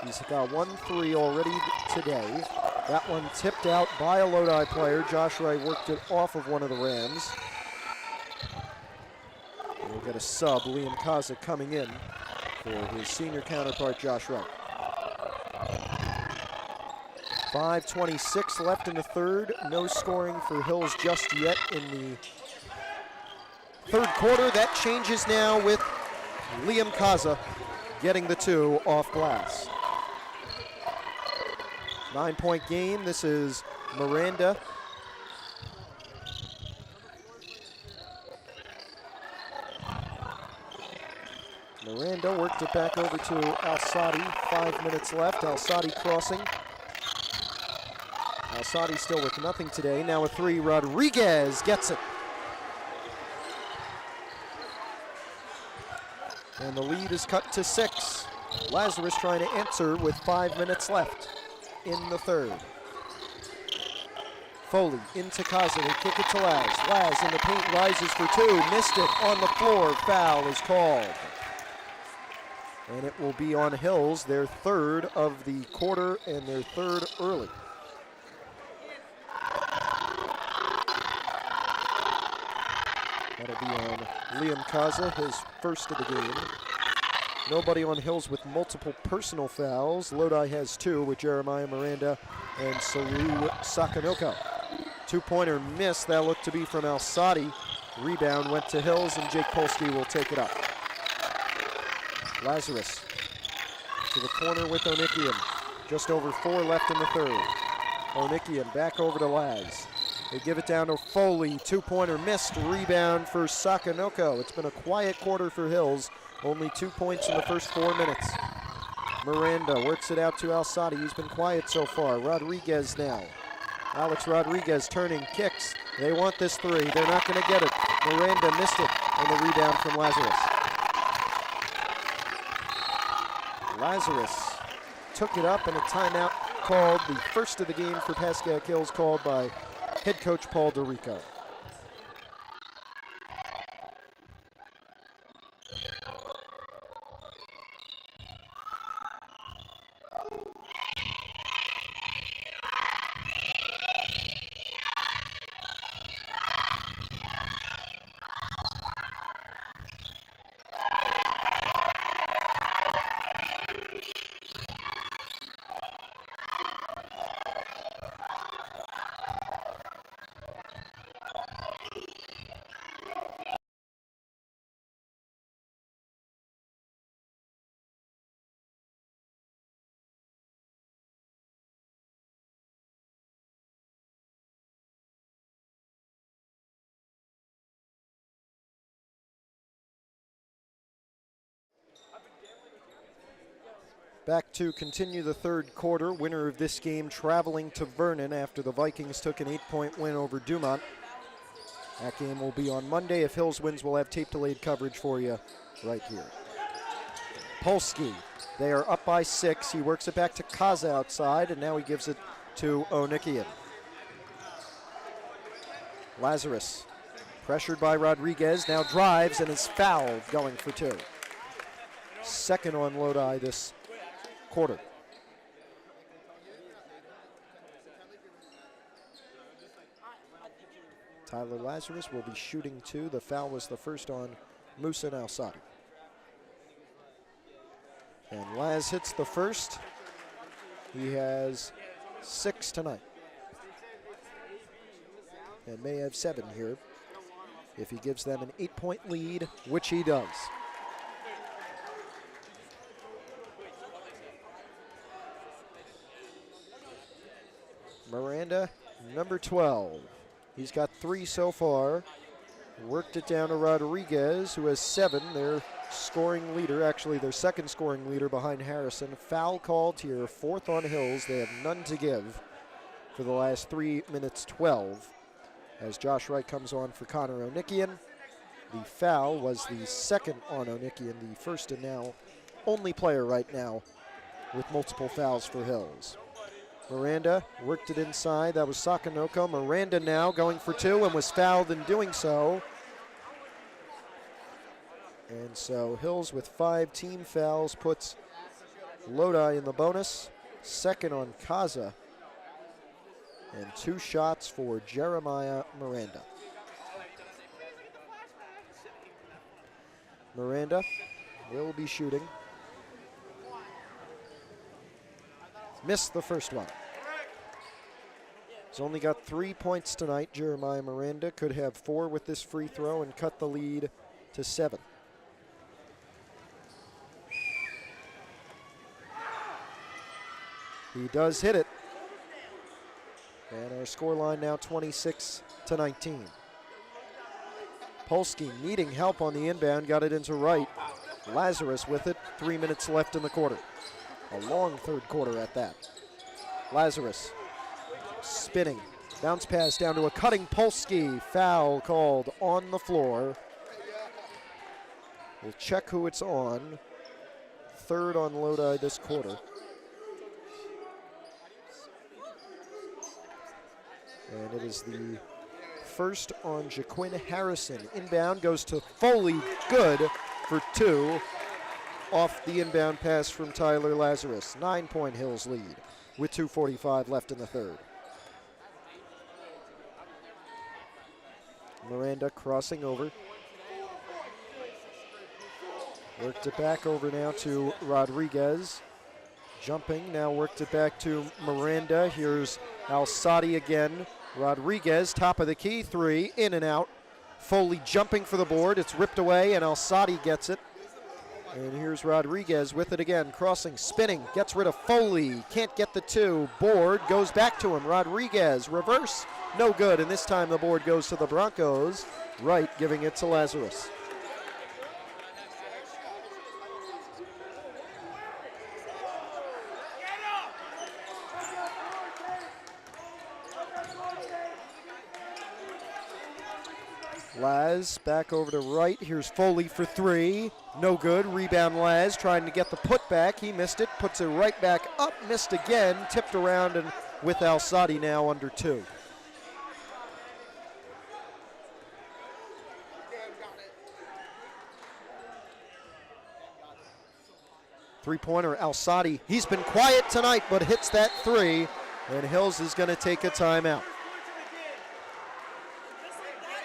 He's got 1 3 already today. That one tipped out by a Lodi player. Josh Wright worked it off of one of the Rams. We'll get a sub, Liam Kaza coming in for his senior counterpart, Josh Wright. 5:26 left in the third. No scoring for Hills just yet in the third quarter. That changes now with Liam Kaza getting the 2 off glass. 9-point game. This is Miranda. Miranda worked it back over to Al-Sadi. 5 minutes left. Al-Sadi crossing. Al-Sadi still with nothing today. Now a 3. Rodriguez gets it. And the lead is cut to 6. Lazarus trying to answer with 5 minutes left in the third. Foley into Kaza. They kick it to Laz. Laz in the paint rises for 2. Missed it on the floor. Foul is called. And it will be on Hills, their 3rd of the quarter and their 3rd early. That'll be on Liam Kaza, his first of the game. Nobody on Hills with multiple personal fouls. Lodi has 2 with Jeremiah Miranda and Saru Sakanoko. 2-pointer miss. That looked to be from Al-Sadi. Rebound went to Hills, and Jake Polsky will take it up. Lazarus to the corner with Onikian. Just over 4 left in the third. Onikian back over to Laz. They give it down to Foley. 2-pointer missed. Rebound for Sakanoko. It's been a quiet quarter for Hills. Only 2 points in the first 4 minutes. Miranda works it out to Al-Sadi. He's been quiet so far. Rodriguez now. Alex Rodriguez turning, kicks. They want this 3. They're not going to get it. Miranda missed it, and the rebound from Lazarus. Lazarus took it up, and a timeout called, the first of the game for Pascack Hills, called by head coach Paul DeRico. Back to continue the third quarter. Winner of this game traveling to Vernon after the Vikings took an 8-point win over Dumont. That game will be on Monday. If Hills wins, we'll have tape-delayed coverage for you right here. Polsky, they are up by 6. He works it back to Kaza outside, and now he gives it to Onikian. Lazarus, pressured by Rodriguez, now drives and is fouled, going for 2. Second on Lodi this quarter. Tyler Lazarus will be shooting 2. The foul was the first on Musin Al-Sadi. And Laz hits the first. He has 6 tonight. And may have 7 here if he gives them an 8-point lead, which he does. Miranda, number 12. He's got 3 so far. Worked it down to Rodriguez, who has 7. Their scoring leader, actually their second scoring leader behind Harrison. Foul called here, 4th on Hills. They have none to give for the last 3 minutes 12. As Josh Wright comes on for Connor Onikian. The foul was the second on Onikian, the first and now only player right now with multiple fouls for Hills. Miranda worked it inside. That was Sakanoko. Miranda now going for 2 and was fouled in doing so. And so Hills with 5 team fouls puts Lodi in the bonus. Second on Kaza. And 2 shots for Jeremiah Miranda. Miranda will be shooting. Missed the first one. He's only got 3 points tonight. Jeremiah Miranda could have 4 with this free throw and cut the lead to 7. He does hit it. And our scoreline now 26-19. Polsky needing help on the inbound, got it into Wright. Lazarus with it, 3 minutes left in the quarter. A long third quarter at that. Lazarus spinning, bounce pass down to a cutting Polsky. Foul called on the floor. We'll check who it's on. 3rd on Lodi this quarter. And it is the first on Jaquin Harrison. Inbound goes to Foley, good for 2 off the inbound pass from Tyler Lazarus. 9-point Hills lead with 2:45 left in the third. Miranda crossing over. Worked it back over now to Rodriguez. Jumping, now worked it back to Miranda. Here's Alsadi again. Rodriguez, top of the key, 3, in and out. Foley jumping for the board. It's ripped away, and Alsadi gets it. And here's Rodriguez with it again, crossing, spinning, gets rid of Foley. Can't get the 2. Board goes back to him. Rodriguez, reverse, no good. And this time the board goes to the Broncos. Wright giving it to Lazarus. Laz back over to Wright. Here's Foley for 3. No good. Rebound Laz trying to get the putback. He missed it. Puts it right back up. Missed again. Tipped around and with Alsadi now under 2. Three-pointer, Alsadi. He's been quiet tonight, but hits that 3. And Hills is going to take a timeout.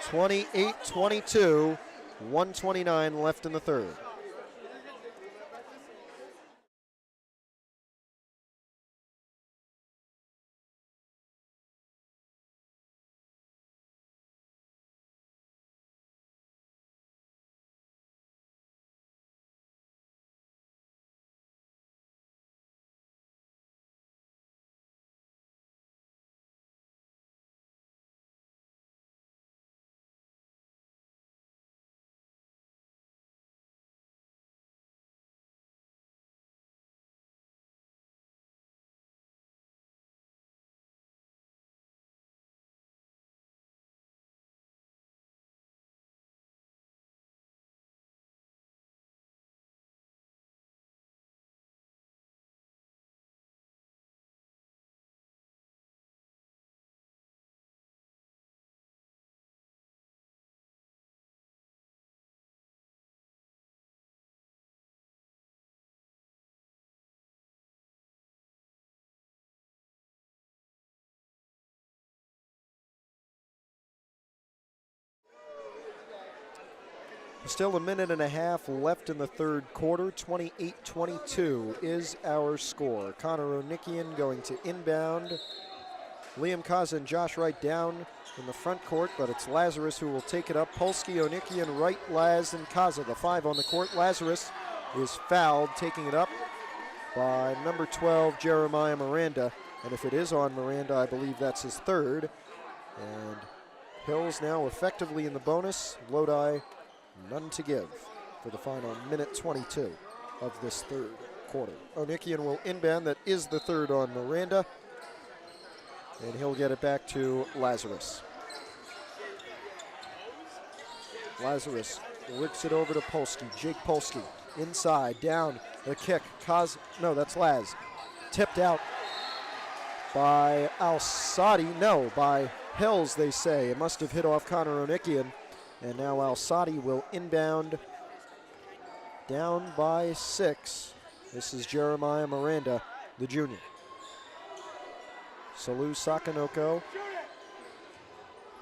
28-22, 1:29 left in the third. Still a minute and a half left in the third quarter. 28-22 is our score. Connor Onikian going to inbound. Liam Kaza and Josh Wright down in the front court, but it's Lazarus who will take it up. Polsky, Onikian, Wright, Laz, and Kaza, the 5 on the court. Lazarus is fouled, taking it up by number 12, Jeremiah Miranda. And if it is on Miranda, I believe that's his third. And Hills now effectively in the bonus. Lodi, none to give for the final minute 22 of this third quarter. Onikian will inbound. That is the third on Miranda. And he'll get it back to Lazarus. Lazarus works it over to Polsky. Jake Polsky inside, down, the kick. No, that's Laz. Tipped out by Al-Sadi. No, by Hills, they say. It must have hit off Connor Onikian. And now Al-Sadi will inbound down by 6. This is Jeremiah Miranda, the junior. Salu Sakanoko,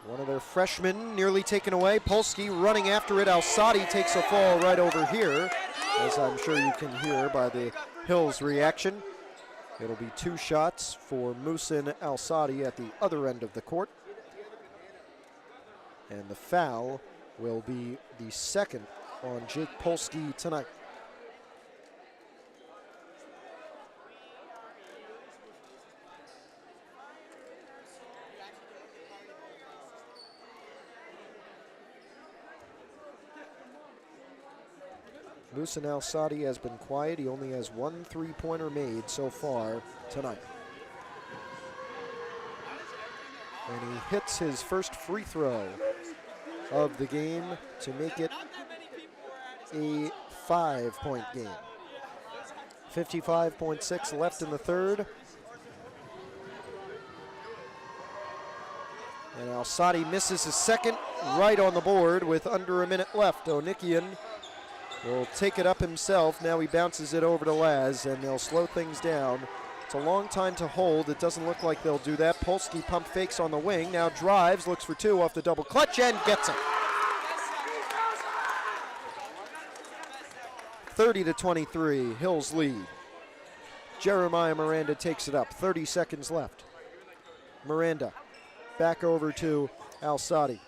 one of their freshmen, nearly taken away. Polsky running after it. Al-Sadi takes a fall right over here, as I'm sure you can hear by the Hills reaction. It'll be 2 shots for Musin Al-Sadi at the other end of the court. And the foul will be the second on Jake Polsky tonight. Musin Al-Sadi has been quiet. He only has 1 3-pointer made so far tonight. And he hits his first free throw of the game to make it a 5-point game. 55.6 left in the third. And Al-Sadi misses his second, right on the board with under a minute left. Onikian will take it up himself. Now he bounces it over to Laz, and they'll slow things down. It's a long time to hold. It doesn't look like they'll do that. Polsky pump fakes on the wing, now drives, looks for 2 off the double clutch, and gets it. 30-23, Hills lead. Jeremiah Miranda takes it up, 30 seconds left. Miranda back over to Al-Sadi.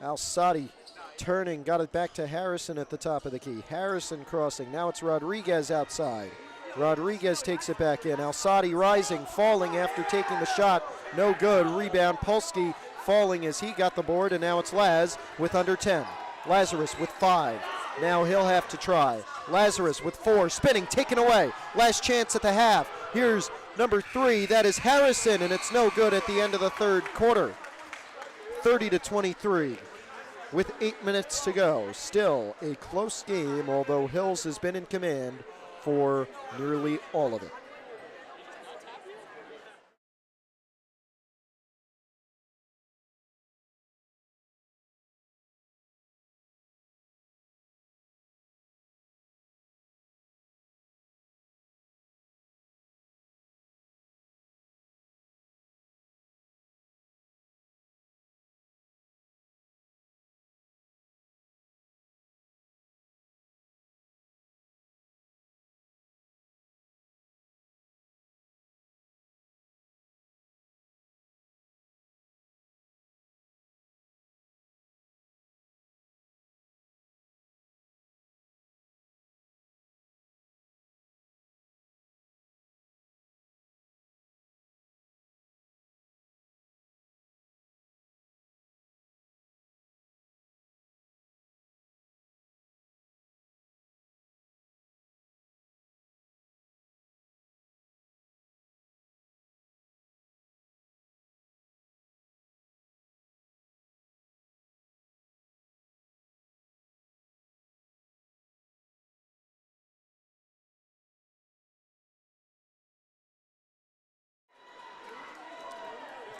Al-Sadi turning, got it back to Harrison at the top of the key. Harrison crossing, now it's Rodriguez outside. Rodriguez takes it back in. Al-Sadi rising, falling after taking the shot. No good. Rebound. Polsky falling as he got the board, and now it's Laz with under 10. Lazarus with 5. Now he'll have to try. Lazarus with 4, spinning, taken away. Last chance at the half. Here's number 3. That is Harrison, and it's no good at the end of the third quarter. 30-23 with 8 minutes to go. Still a close game, although Hills has been in command for nearly all of it.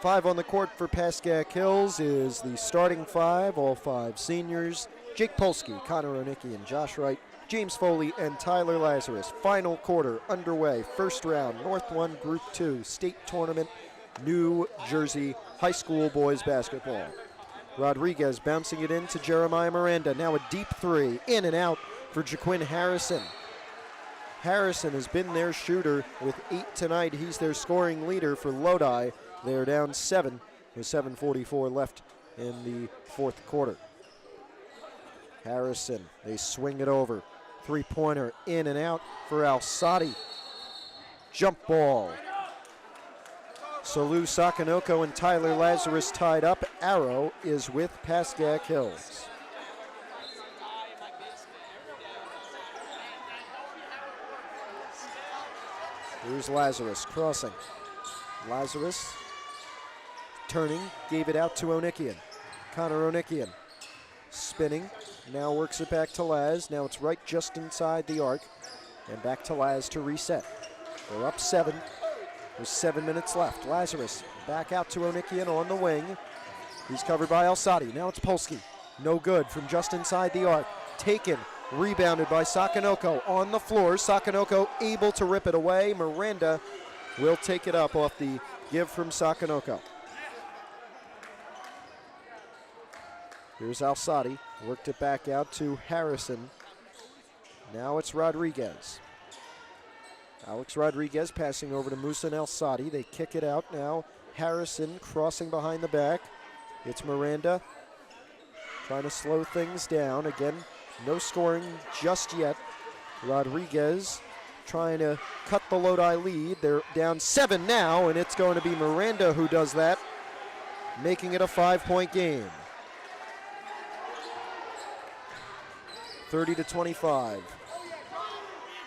Five on the court for Pascack Hills is the starting 5, all 5 seniors. Jake Polsky, Connor Onikian, Josh Wright, James Foley, and Tyler Lazarus. Final quarter underway. First round, North 1 Group 2 State Tournament, New Jersey High School Boys Basketball. Rodriguez bouncing it in to Jeremiah Miranda. Now a deep 3, in and out for Jaquin Harrison. Harrison has been their shooter with 8 tonight. He's their scoring leader for Lodi. They're down 7 with 7:44 left in the fourth quarter. Harrison, they swing it over. Three-pointer in and out for Al-Sadi. Jump ball. So Lou Sakanoko and Tyler Lazarus tied up. Arrow is with Pascack Hills. Here's Lazarus crossing. Lazarus turning, gave it out to Onikian. Connor Onikian spinning, now works it back to Laz. Now it's right just inside the arc. And back to Laz to reset. They're up 7. There's 7 minutes left. Lazarus back out to Onikian on the wing. He's covered by Al-Sadi. Now it's Polsky. No good from just inside the arc. Taken, rebounded by Sakanoko on the floor. Sakanoko able to rip it away. Miranda will take it up off the give from Sakanoko. Here's Al-Sadi. Worked it back out to Harrison. Now it's Rodriguez. Alex Rodriguez passing over to Musa and Al-Sadi. They kick it out now. Harrison crossing behind the back. It's Miranda trying to slow things down. Again, no scoring just yet. Rodriguez trying to cut the Lodi lead. They're down 7 now, and it's going to be Miranda who does that, making it a 5-point game. 30-25.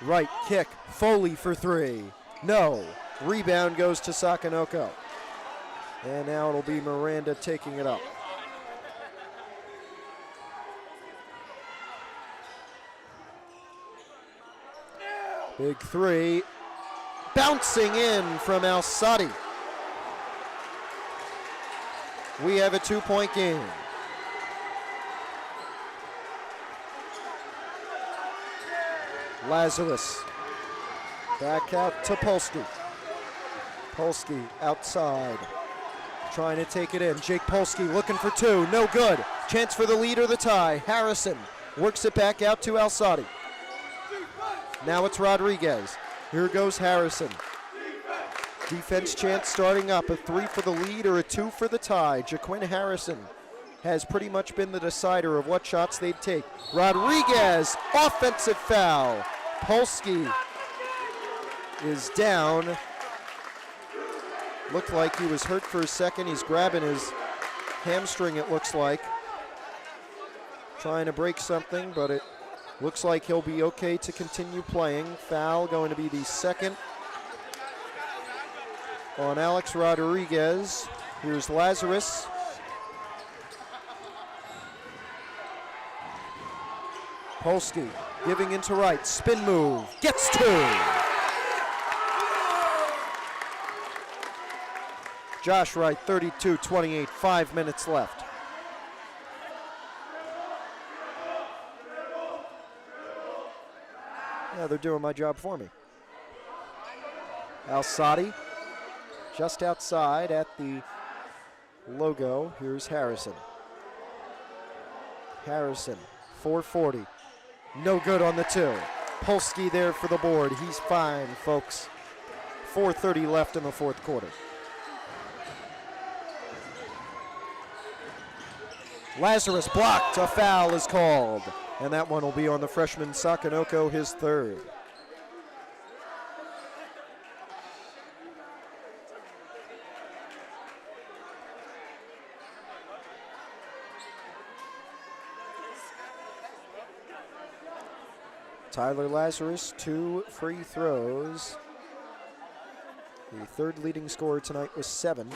Right kick, Foley for 3. No. Rebound goes to Sakanoko. And now it'll be Miranda taking it up. Big 3. Bouncing in from Al-Sadi. We have a 2-point game. Lazarus back out to Polsky. Polsky outside, trying to take it in. Jake Polsky looking for 2, no good. Chance for the lead or the tie. Harrison works it back out to Al-Sadi. Now it's Rodriguez. Here goes Harrison. Defense chance starting up. A 3 for the lead or a 2 for the tie. Jaquin Harrison has pretty much been the decider of what shots they'd take. Rodriguez, offensive foul. Polsky is down. Looked like he was hurt for a second. He's grabbing his hamstring, it looks like. Trying to break something, but it looks like he'll be okay to continue playing. Foul going to be the second on Alex Rodriguez. Here's Lazarus. Polsky giving into right, spin move, gets 2. Josh Wright, 32-28, 5 minutes left. Yeah, they're doing my job for me. Al-Sadi just outside at the logo. Here's Harrison. Harrison, 440. No good on the 2. Polsky there for the board. He's fine, folks. 4:30 left in the fourth quarter. Lazarus blocked. A foul is called. And that one will be on the freshman Sakanoko, his 3rd. Tyler Lazarus, 2 free throws. The 3rd leading scorer tonight was 7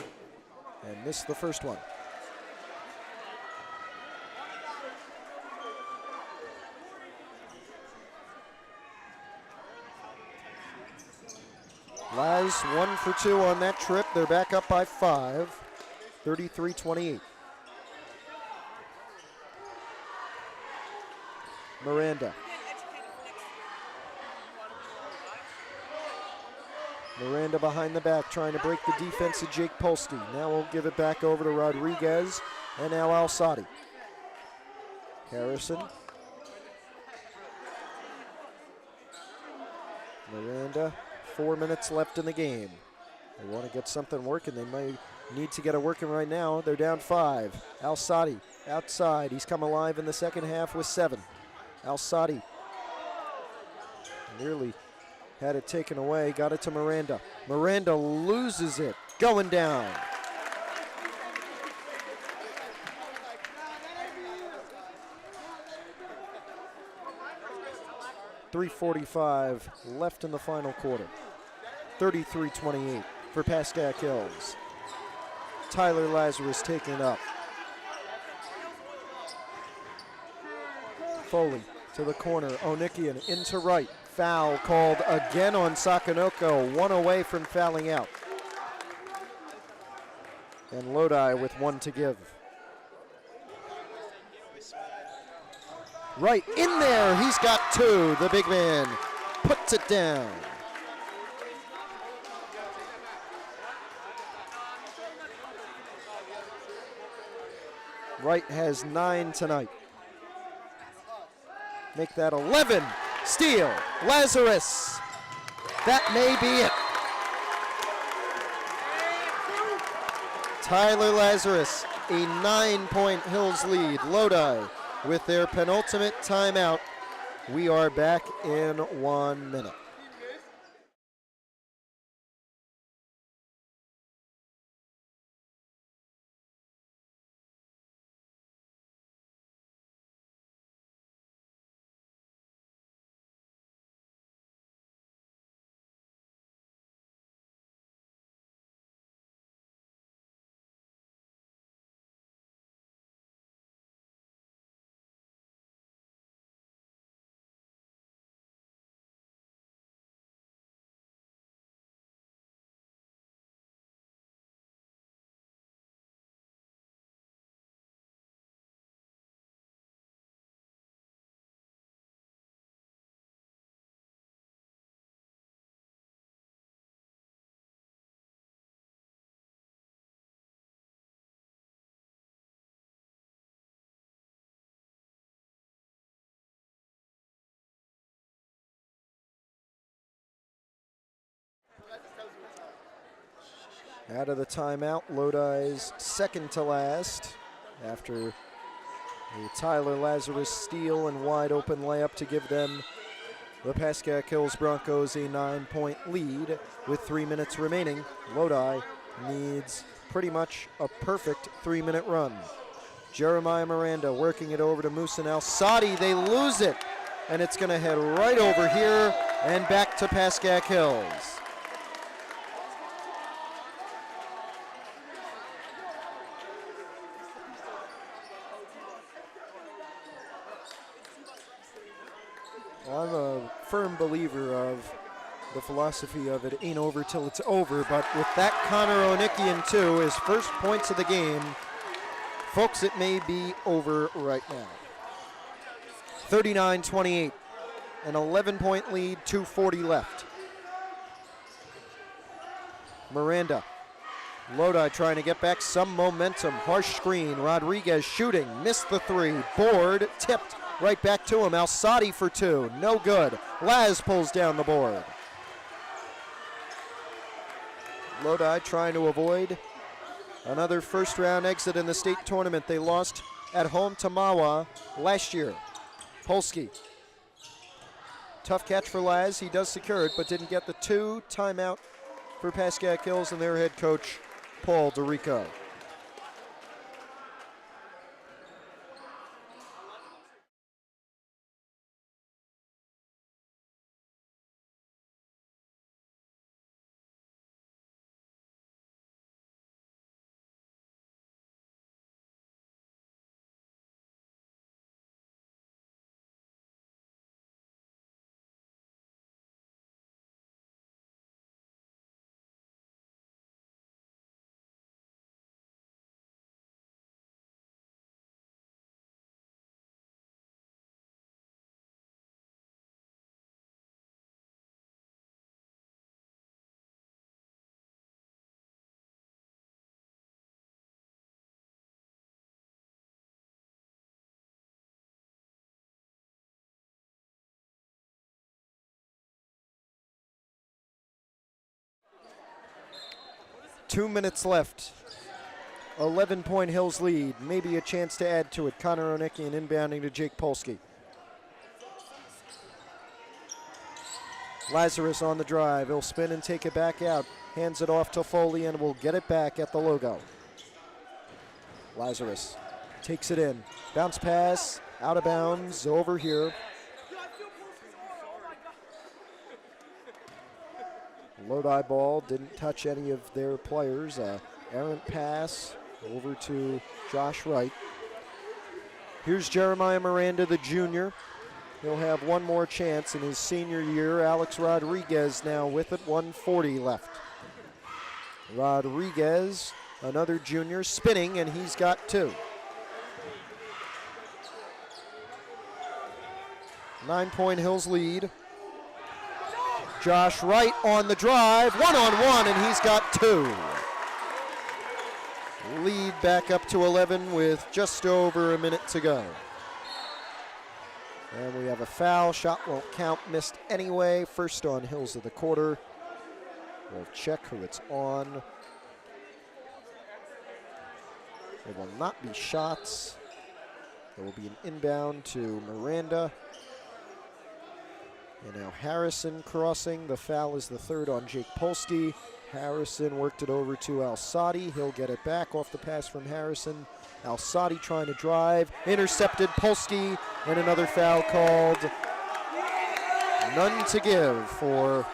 and missed the first one. Laz 1 for 2 on that trip. They're back up by 5, 33-28. Miranda. Miranda behind the back, trying to break the defense of Jake Polsky. Now we'll give it back over to Rodriguez, and now Al-Sadi. Harrison. Miranda, 4 minutes left in the game. They want to get something working. They might need to get it working right now. They're down 5. Al-Sadi outside. He's come alive in the second half with 7. Al-Sadi Nearly had it taken away, got it to Miranda. Miranda loses it, going down. .345 left in the final quarter. 33-28 for Pascack Hills. Tyler Lazarus taking it up. Foley to the corner, Onikian into right. Foul called again on Sakanoko, one away from fouling out. And Lodi with one to give. Right in there, he's got two. The big man puts it down. Wright has 9 tonight. Make that 11. Steal, Lazarus. That may be it. Tyler Lazarus, a 9-point Hills lead. Lodi with their penultimate timeout. We are back in 1 minute. Out of the timeout, Lodi's second to last after a Tyler Lazarus steal and wide open layup to give them, the Pascack Hills Broncos, a 9-point lead with 3 minutes remaining. Lodi needs pretty much a perfect 3-minute run. Jeremiah Miranda working it over to Musa Al-Sadi. They lose it, and it's going to head right over here and back to Pascack Hills. I'm a firm believer of the philosophy of it ain't over till it's over, but with that Connor Onikian too, his first points of the game, folks, it may be over right now. 39-28, an 11-point lead, 2:40 left. Miranda, Lodi trying to get back some momentum, harsh screen, Rodriguez shooting, missed the three, board, tipped. Right back to him, Al-Sadi for two, no good. Laz pulls down the board. Lodi trying to avoid another first-round exit in the state tournament. They lost at home to Mawa last year. Polsky, tough catch for Laz. He does secure it, but didn't get the two. Timeout for Pascack Hills and their head coach, Paul DeRico. Two minutes left. 11-point Hills lead. Maybe a chance to add to it. Connor Onikian inbounding to Jake Polsky. Lazarus on the drive. He'll spin and take it back out. Hands it off to Foley and will get it back at the logo. Lazarus takes it in. Bounce pass, out of bounds, over here. Lodi ball didn't touch any of their players. Errant pass over to Josh Wright. Here's Jeremiah Miranda, the junior. He'll have one more chance in his senior year. Alex Rodriguez now with it, 1:40 left. Rodriguez, another junior, spinning, and he's got 2. 9-point Hills lead. Josh Wright on the drive, one-on-one, and he's got 2. Lead back up to 11 with just over a minute to go. And we have a foul. Shot won't count. Missed anyway. First on Hills of the quarter. We'll check who it's on. There will not be shots. There will be an inbound to Miranda. And now Harrison crossing. The foul is the third on Jake Polsky. Harrison worked it over to Alsadi. He'll get it back off the pass from Harrison. Alsadi trying to drive. Intercepted Polsky. And another foul called. None to give for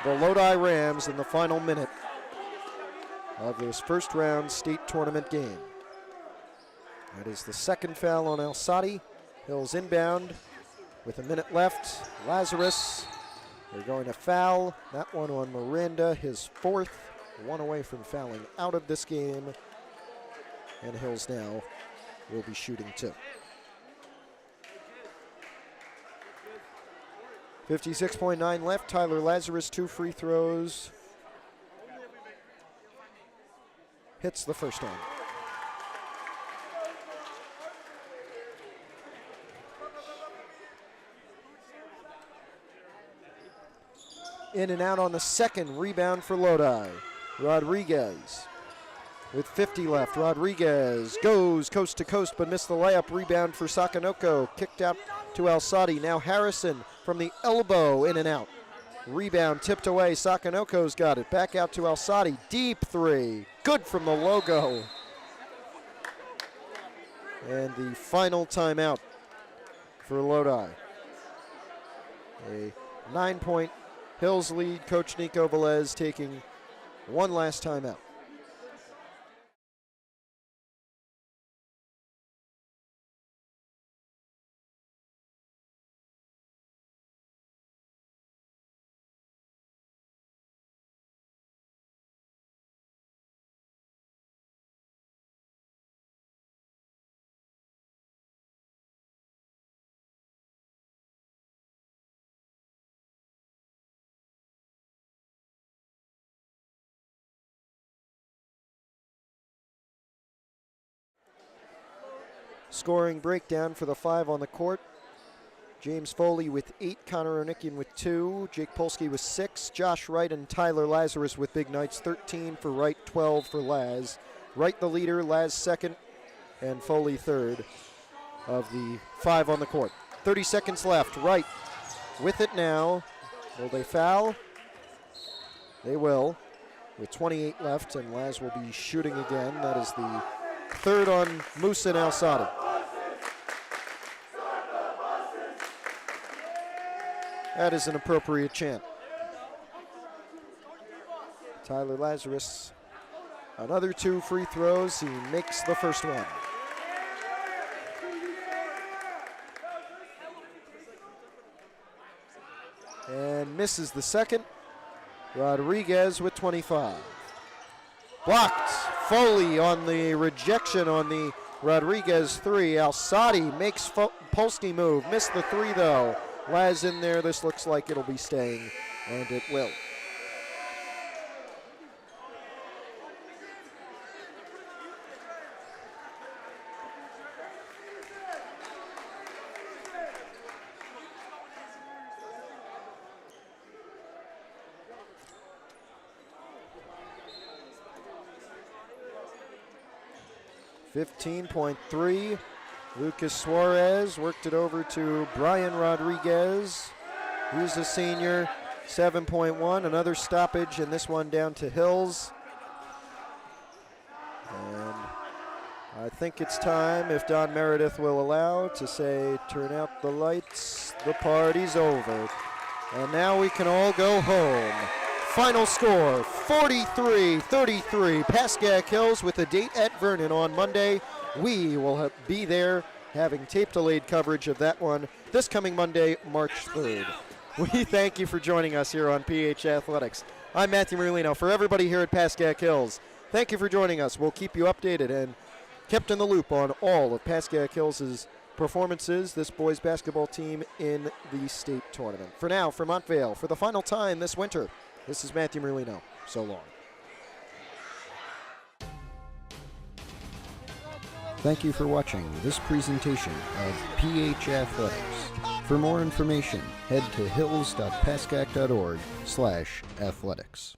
the Lodi Rams in the final minute of this first round state tournament game. That is the second foul on Alsadi. Hills inbound with a minute left. Lazarus, they're going to foul. That one on Miranda, his 4th. One away from fouling out of this game. And Hills now will be shooting 2. 56.9 left. Tyler Lazarus, 2 free throws. Hits the first one. In and out on the second. Rebound for Lodi. Rodriguez with 50 left. Rodriguez goes coast to coast but missed the layup. Rebound for Sakanoko. Kicked out to Alsadi. Now Harrison from the elbow, in and out. Rebound tipped away. Sakanoko's got it. Back out to Alsadi. Deep 3. Good from the logo. And the final timeout for Lodi. A 9-point Hills lead. Coach Nico Velez taking one last timeout. Scoring breakdown for the 5 on the court. James Foley with 8, Connor Onikian with 2, Jake Polsky with 6, Josh Wright and Tyler Lazarus with big nights, 13 for Wright, 12 for Laz. Wright the leader, Laz second, and Foley third of the 5 on the court. 30 seconds left. Wright with it now. Will they foul? They will, with 28 left, and Laz will be shooting again. That is the third on Musa and Alsadi. That is an appropriate chant. Tyler Lazarus, another 2 free throws. He makes the first one. And misses the second. Rodriguez with 25. Blocked. Foley on the rejection on the Rodriguez 3. Alsadi makes Polsky move. Missed the 3 though. Laz in there. This looks like it'll be staying, and it will. .3. Lucas Suarez worked it over to Brian Rodriguez. He's a senior. 7.1, another stoppage, and this one down to Hills. And I think it's time, if Don Meredith will allow, to say, turn out the lights, the party's over. And now we can all go home. Final score, 43-33. Pascack Hills with a date at Vernon on Monday. We will be there having tape-delayed coverage of that one this coming Monday, March 3rd. We thank you for joining us here on PH Athletics. I'm Matthew Merlino. For everybody here at Pascack Hills, thank you for joining us. We'll keep you updated and kept in the loop on all of Pascack Hills' performances, this boys basketball team in the state tournament. For now, for Montvale, for the final time this winter, this is Matthew Merlino. So long. Thank you for watching this presentation of PH Athletics. For more information, head to hills.pascack.org/athletics.